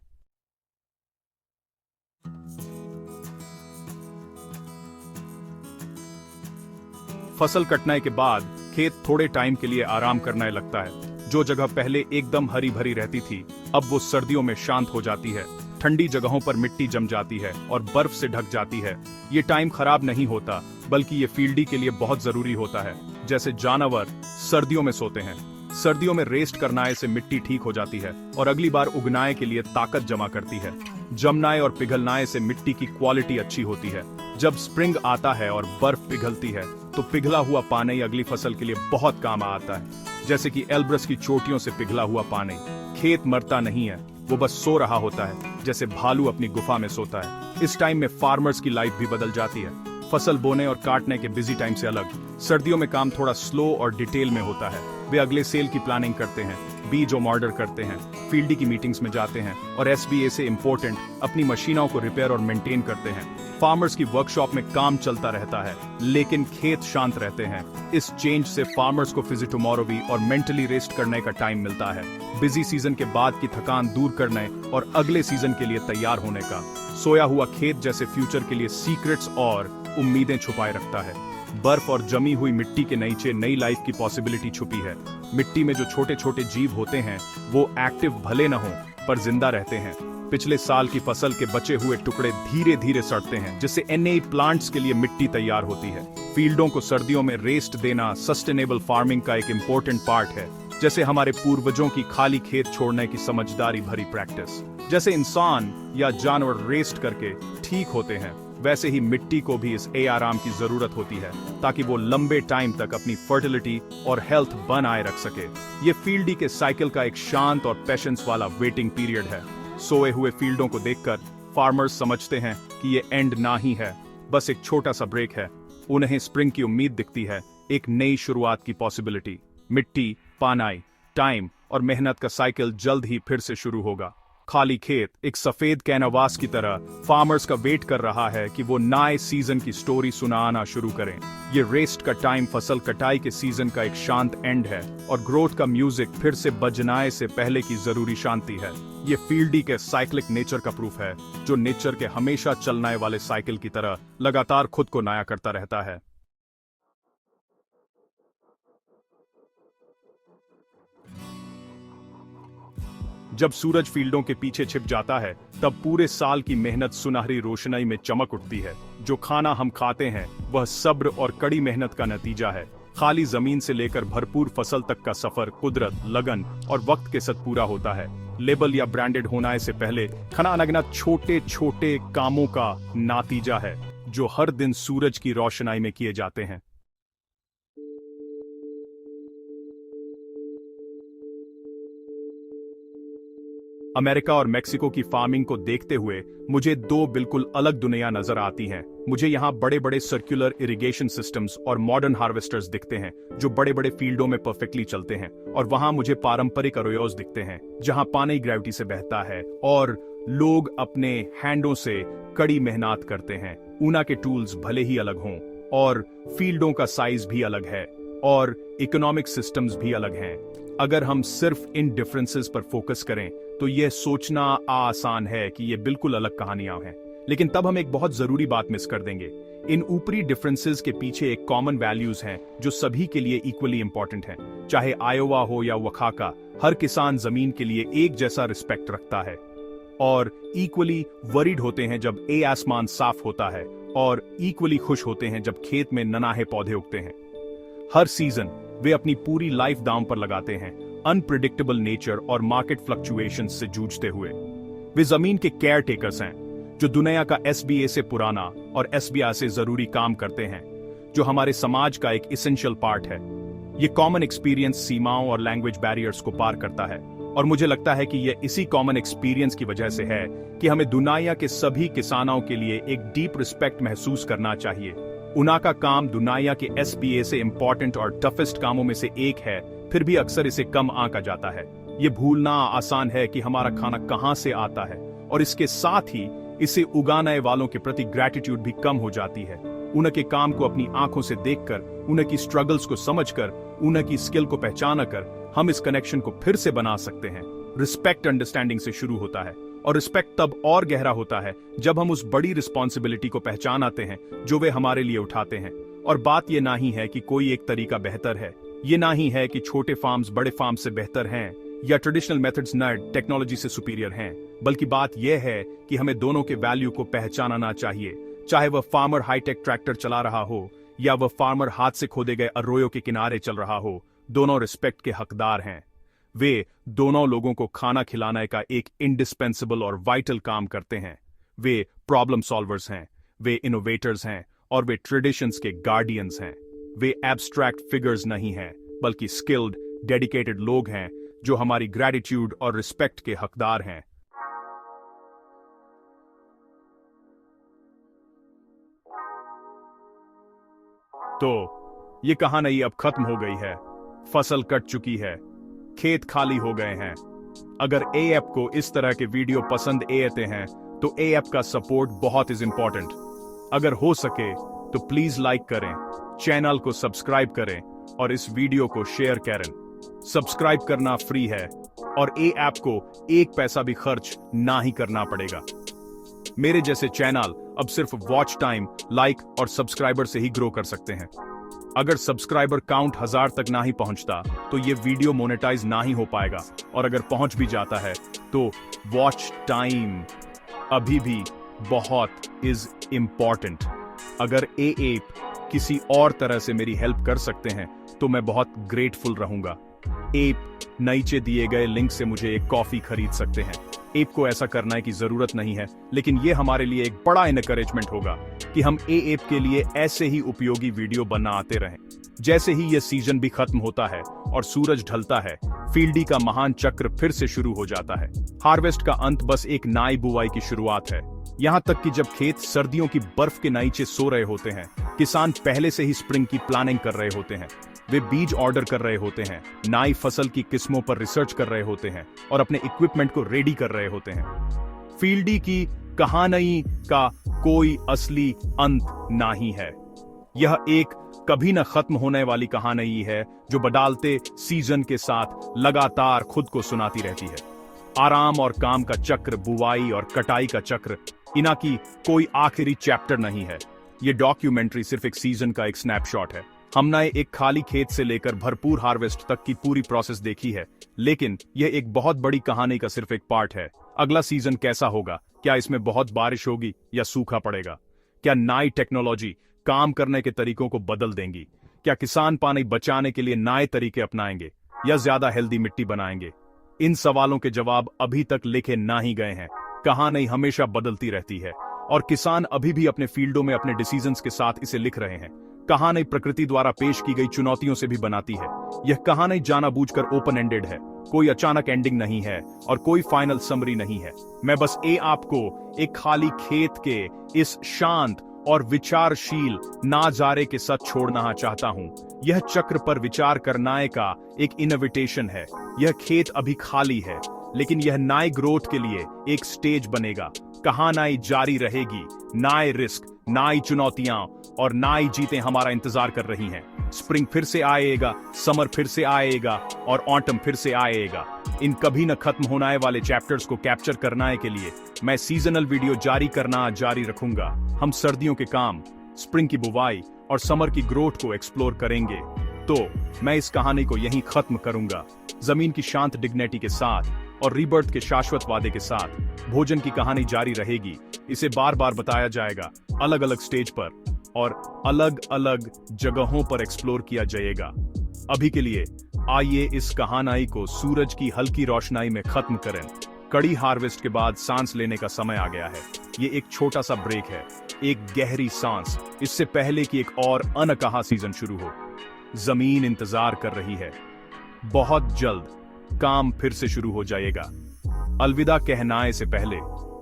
Speaker 1: फसल कटने के बाद खेत थोड़े टाइम के लिए आराम करने लगता है। जो जगह पहले एकदम हरी भरी रहती थी, अब वो सर्दियों में शांत हो जाती है। ठंडी जगहों पर मिट्टी जम जाती है और बर्फ से ढक जाती है। ये टाइम खराब नहीं होता, बल्कि ये फील्डी के लिए बहुत जरूरी होता है। जैसे जानवर सर्दियों में सोते हैं, सर्दियों में रेस्ट करनाए से मिट्टी ठीक हो जाती है और अगली बार उगनाए के लिए ताकत जमा करती है। जमनाए और पिघलनाए से मिट्टी की क्वालिटी अच्छी होती है। जब स्प्रिंग आता है और बर्फ पिघलती है तो पिघला हुआ पानी अगली फसल के लिए बहुत काम आता है। जैसे कि एल्ब्रस की चोटियों से पिघला हुआ पानी। खेत मरता नहीं है, वो बस सो रहा होता है, जैसे भालू अपनी गुफा में सोता है। इस टाइम में फार्मर्स की लाइफ भी बदल जाती है। फसल बोने और काटने के बिजी टाइम से अलग सर्दियों में काम थोड़ा स्लो और डिटेल में होता है। वे अगले सेल की प्लानिंग करते हैं, बीज ऑर्डर करते हैं, फील्ड की मीटिंग्स में जाते हैं और एसबीए से इम्पोर्टेंट अपनी मशीनों को रिपेयर और मेंटेन करते हैं। फार्मर्स की वर्कशॉप में काम चलता रहता है, लेकिन खेत शांत रहते हैं। इस चेंज से फार्मर्स को फिजी टुमारो भी और मेंटली रेस्ट करने का टाइम मिलता है। बिजी सीजन के बाद की थकान दूर करने और अगले सीजन के लिए तैयार होने का। सोया हुआ खेत जैसे फ्यूचर के लिए सीक्रेट्स और उम्मीदें छुपाए रखता है। बर्फ और जमी हुई मिट्टी के नीचे नई लाइफ की पॉसिबिलिटी छुपी है। मिट्टी में जो छोटे छोटे जीव होते हैं वो एक्टिव भले न हो पर जिंदा रहते हैं। पिछले साल की फसल के बचे हुए टुकड़े धीरे धीरे सड़ते हैं, जिससे नए प्लांट्स के लिए मिट्टी तैयार होती है। फील्डों को सर्दियों में रेस्ट देना सस्टेनेबल फार्मिंग का एक इम्पोर्टेंट पार्ट है। जैसे हमारे पूर्वजों की खाली खेत छोड़ने की समझदारी भरी प्रैक्टिस। जैसे इंसान या जानवर रेस्ट करके ठीक होते हैं, वैसे ही मिट्टी को भी इस आराम की जरूरत होती है ताकि वो लंबे टाइम तक अपनी फर्टिलिटी और हेल्थ बनाए रख सके। ये फील्डी के साइकिल का एक शांत और पेशेंस वाला वेटिंग पीरियड है। सोए हुए फील्डों को देखकर फार्मर्स समझते हैं कि ये एंड ना ही है, बस एक छोटा सा ब्रेक है। उन्हें स्प्रिंग की उम्मीद दिखती है, एक नई शुरुआत की पॉसिबिलिटी। मिट्टी, पानी, टाइम और मेहनत का साइकिल जल्द ही फिर से शुरू होगा। खाली खेत एक सफेद कैनवास की तरह फार्मर्स का वेट कर रहा है कि वो नए सीजन की स्टोरी सुनाना शुरू करें। ये रेस्ट का टाइम फसल कटाई के सीजन का एक शांत एंड है और ग्रोथ का म्यूजिक फिर से बजनाए से पहले की जरूरी शांति है। ये फील्डी के साइक्लिक नेचर का प्रूफ है, जो नेचर के हमेशा चलने वाले साइकिल की तरह लगातार खुद को नया करता रहता है। जब सूरज फील्डों के पीछे छिप जाता है, तब पूरे साल की मेहनत सुनहरी रोशनी में चमक उठती है। जो खाना हम खाते हैं वह सब्र और कड़ी मेहनत का नतीजा है। खाली जमीन से लेकर भरपूर फसल तक का सफर कुदरत, लगन और वक्त के साथ पूरा होता है। लेबल या ब्रांडेड होने से पहले खाना अनगिनत छोटे छोटे कामों का नतीजा है, जो हर दिन सूरज की रोशनी में किए जाते हैं। अमेरिका और मेक्सिको की फार्मिंग को देखते हुए मुझे दो बिल्कुल अलग दुनिया नजर आती हैं। मुझे यहाँ बड़े बड़े सर्कुलर इरिगेशन सिस्टम्स और मॉडर्न हार्वेस्टर्स दिखते हैं जो बड़े बड़े फील्डों में परफेक्टली चलते हैं, और वहाँ मुझे पारंपरिक अरोयोज दिखते हैं जहाँ पानी ग्रेविटी से बहता है और लोग अपने हैंडों से कड़ी मेहनत करते हैं। ऊना के टूल्स भले ही अलग हों और फील्डों का साइज भी अलग है और इकोनॉमिक सिस्टम्स भी अलग हैं। अगर हम सिर्फ इन डिफरेंसेस पर फोकस करें तो यह सोचना आसान है कि ये बिल्कुल अलग कहानियां हैं, लेकिन तब हम एक बहुत जरूरी बात मिस कर देंगे। इन ऊपरी डिफरेंसेस के पीछे एक कॉमन वैल्यूज हैं जो सभी के लिए इक्वली इंपॉर्टेंट हैं। चाहे आयोवा हो या वखाका, हर किसान जमीन के लिए एक जैसा रिस्पेक्ट रखता है और इक्वली वरीड होते हैं जब आसमान साफ होता है और इक्वली खुश होते हैं जब खेत में ननाहे पौधे उगते हैं। हर सीजन वे अपनी पूरी लाइफ दांव पर लगाते हैं, अनप्रिडिक्टेबल नेचर और मार्केट फ्लक्चुएशंस से जूझते हुए। वे जमीन के केयर टेकर्स हैं जो दुनिया का एसबीए से पुराना और एसबीआई से जरूरी काम करते हैं, जो हमारे समाज का एक इसेंशियल पार्ट है। ये कॉमन एक्सपीरियंस सीमाओं और लैंग्वेज बैरियर्स को पार करता है और मुझे लगता है कि यह इसी कॉमन एक्सपीरियंस की वजह से है कि हमें दुनिया के सभी किसानों के लिए एक डीप रिस्पेक्ट महसूस करना चाहिए। ऊना का काम दुनिया के एसबीए से इंपॉर्टेंट और टफेस्ट कामों में से एक है, फिर भी अक्सर इसे कम आंका जाता है। ये भूलना आसान है कि हमारा खाना कहां से आता है और इसके साथ ही इसे उगाने वालों के प्रति ग्रैटिट्यूड भी कम हो जाती है। उनके काम को अपनी आंखों से देखकर, उनकी स्ट्रगल्स को समझकर, उनकी स्किल को पहचान कर हम इस कनेक्शन को फिर से बना सकते हैं। रिस्पेक्ट अंडरस्टैंडिंग से शुरू होता है और रिस्पेक्ट तब और गहरा होता है जब हम उस बड़ी रिस्पॉन्सिबिलिटी को पहचान आते हैं जो वे हमारे लिए उठाते हैं। और बात यह नहीं है कि कोई एक तरीका बेहतर है, ये नहीं है कि छोटे फार्म्स बड़े फार्म से बेहतर हैं या ट्रेडिशनल मेथड्स नए टेक्नोलॉजी से सुपीरियर हैं, बल्कि बात यह है कि हमें दोनों के वैल्यू को पहचानना चाहिए। चाहे वह फार्मर हाईटेक ट्रैक्टर चला रहा हो या वह फार्मर हाथ से खोदे गए अरोयो के किनारे चल रहा हो, दोनों रिस्पेक्ट के हकदार हैं। वे दोनों लोगों को खाना खिलाने का एक इंडिस्पेंसिबल और वाइटल काम करते हैं। वे प्रॉब्लम सॉल्वर्स हैं, वे इनोवेटर्स हैं और वे ट्रेडिशंस के गार्डियंस हैं। वे एब्स्ट्रैक्ट फिगर्स नहीं हैं, बल्कि स्किल्ड, डेडिकेटेड लोग हैं जो हमारी ग्रैटिट्यूड और रिस्पेक्ट के हकदार हैं। तो ये कहानी अब खत्म हो गई है। फसल कट चुकी है, खेत खाली हो गए हैं। अगर एएप को इस तरह के वीडियो पसंद आते हैं तो एएप का सपोर्ट बहुत इज इंपॉर्टेंट। अगर हो सके तो प्लीज लाइक करें, चैनल को सब्सक्राइब करें और इस वीडियो को शेयर करें। सब्सक्राइब करना फ्री है और एएप को एक पैसा भी खर्च ना ही करना पड़ेगा। मेरे जैसे चैनल अब सिर्फ वॉच टाइम, लाइक और सब्सक्राइबर से ही ग्रो कर सकते हैं। अगर सब्सक्राइबर काउंट 1000 तक ना ही पहुंचता तो ये वीडियो मोनेटाइज ना ही हो पाएगा, और अगर पहुंच भी जाता है तो वॉच टाइम अभी भी बहुत इज इंपॉर्टेंट। अगर एएप किसी और तरह से मेरी हेल्प कर सकते हैं तो मैं बहुत ग्रेटफुल रहूंगा। एप नीचे दिए गए लिंक से मुझे एक कॉफी खरीद सकते हैं। एप को ऐसा करने की जरूरत नहीं है, लेकिन यह हमारे लिए एक बड़ा इनकरेजमेंट होगा कि हम एप के लिए ऐसे ही उपयोगी वीडियो बनाते रहें। जैसे ही यह सीजन भी खत्म होता है और सूरज ढलता है, फील्डी का महान चक्र फिर से शुरू हो जाता है। हार्वेस्ट का अंत बस एक नई बुआई की शुरुआत है। यहाँ तक कि जब खेत सर्दियों की बर्फ के नीचे सो रहे होते हैं, किसान पहले से ही स्प्रिंग की प्लानिंग कर रहे होते हैं। वे बीज ऑर्डर कर रहे होते हैं, नई फसल की किस्मों पर रिसर्च कर रहे होते हैं और अपने इक्विपमेंट को रेडी कर रहे होते हैं। फील्डी की कहानी का कोई असली अंत नहीं है। यह एक कभी न खत्म होने वाली कहानी है जो बदलते सीजन के साथ लगातार खुद को सुनाती रहती है। आराम और काम का चक्र, बुवाई और कटाई का चक्र, इना की कोई आखिरी चैप्टर नहीं है। यह डॉक्यूमेंट्री सिर्फ एक सीजन का एक स्नैपशॉट है। हमने एक खाली खेत से लेकर भरपूर हार्वेस्ट तक की पूरी प्रोसेस देखी है, लेकिन यह एक बहुत बड़ी कहानी का सिर्फ एक पार्ट है। अगला सीजन कैसा होगा? क्या इसमें बहुत बारिश होगी या सूखा पड़ेगा? क्या नई टेक्नोलॉजी काम करने के तरीकों को बदल देंगी? क्या किसान पानी बचाने के लिए नए तरीके अपनाएंगे या ज्यादा हेल्दी मिट्टी बनाएंगे? इन सवालों के जवाब अभी तक लिखे ना ही गए हैं। कहानी हमेशा बदलती रहती है और किसान अभी भी अपने फील्डों में अपने डिसीजंस के साथ इसे लिख रहे हैं। कहानी प्रकृति द्वारा पेश की गई चुनौतियों से भी बनाती है। यह कहानी जानबूझकर ओपन एंडेड है, कोई अचानक एंडिंग नहीं है और कोई फाइनल समरी नहीं है। मैं बस आपको एक खाली खेत के इस शांत और विचारशील नजारे के साथ छोड़ना चाहता हूं। यह चक्र पर विचार करने का एक इनविटेशन है। यह खेत अभी खाली है, लेकिन यह नए ग्रोथ के लिए एक स्टेज बनेगा। कहानी जारी रहेगी, नए रिस्क, नई चुनौतियां और नई जीतें हमारा इंतजार कर रही हैं। स्प्रिंग फिर से आएगा, समर फिर से आएगा और ऑटम फिर से आएगा। इन कभी न खत्म होने वाले चैप्टर्स को कैप्चर करने के लिए मैं सीजनल वीडियो जारी करना जारी रखूंगा। हम सर्दियों के काम, स्प्रिंग की बुवाई और समर की ग्रोथ को एक्सप्लोर करेंगे। तो मैं इस कहानी को यहीं खत्म करूंगा। जमीन की शांत डिग्निटी के साथ और रीबर्थ के शाश्वत वादे के साथ भोजन की कहानी जारी रहेगी। इसे बार बार बताया जाएगा, अलग अलग स्टेज पर और अलग अलग जगहों पर एक्सप्लोर किया जाएगा। अभी के लिए आइए इस कहानी को सूरज की हल्की रोशनाई में खत्म करें। कड़ी हार्वेस्ट के बाद सांस लेने का समय आ गया है। ये एक छोटा सा ब्रेक है, एक गहरी सांस, इससे पहले कि एक और अनकहा सीजन शुरू हो। जमीन इंतजार कर रही है। बहुत जल्द काम फिर से शुरू हो जाएगा। अलविदा कहने से पहले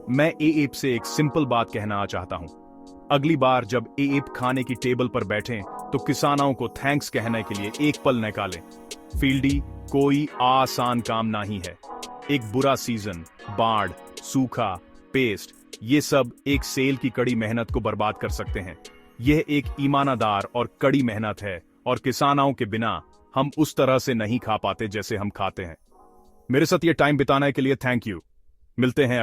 Speaker 1: मैं एएप से एक सिंपल बात कहना चाहता हूं। अगली बार जब एएप खाने की टेबल पर बैठें तो किसानों को थैंक्स कहने के लिए एक पल निकालें। फील्डी कोई आसान काम नहीं है। एक बुरा सीजन, बाढ़, सूखा, पेस्ट, ये सब एक सेल की कड़ी मेहनत को बर्बाद कर सकते हैं। यह एक ईमानदार और कड़ी मेहनत है और किसानों के बिना हम उस तरह से नहीं खा पाते जैसे हम खाते हैं। मेरे साथ ये टाइम बिताने के लिए थैंक यू। मिलते हैं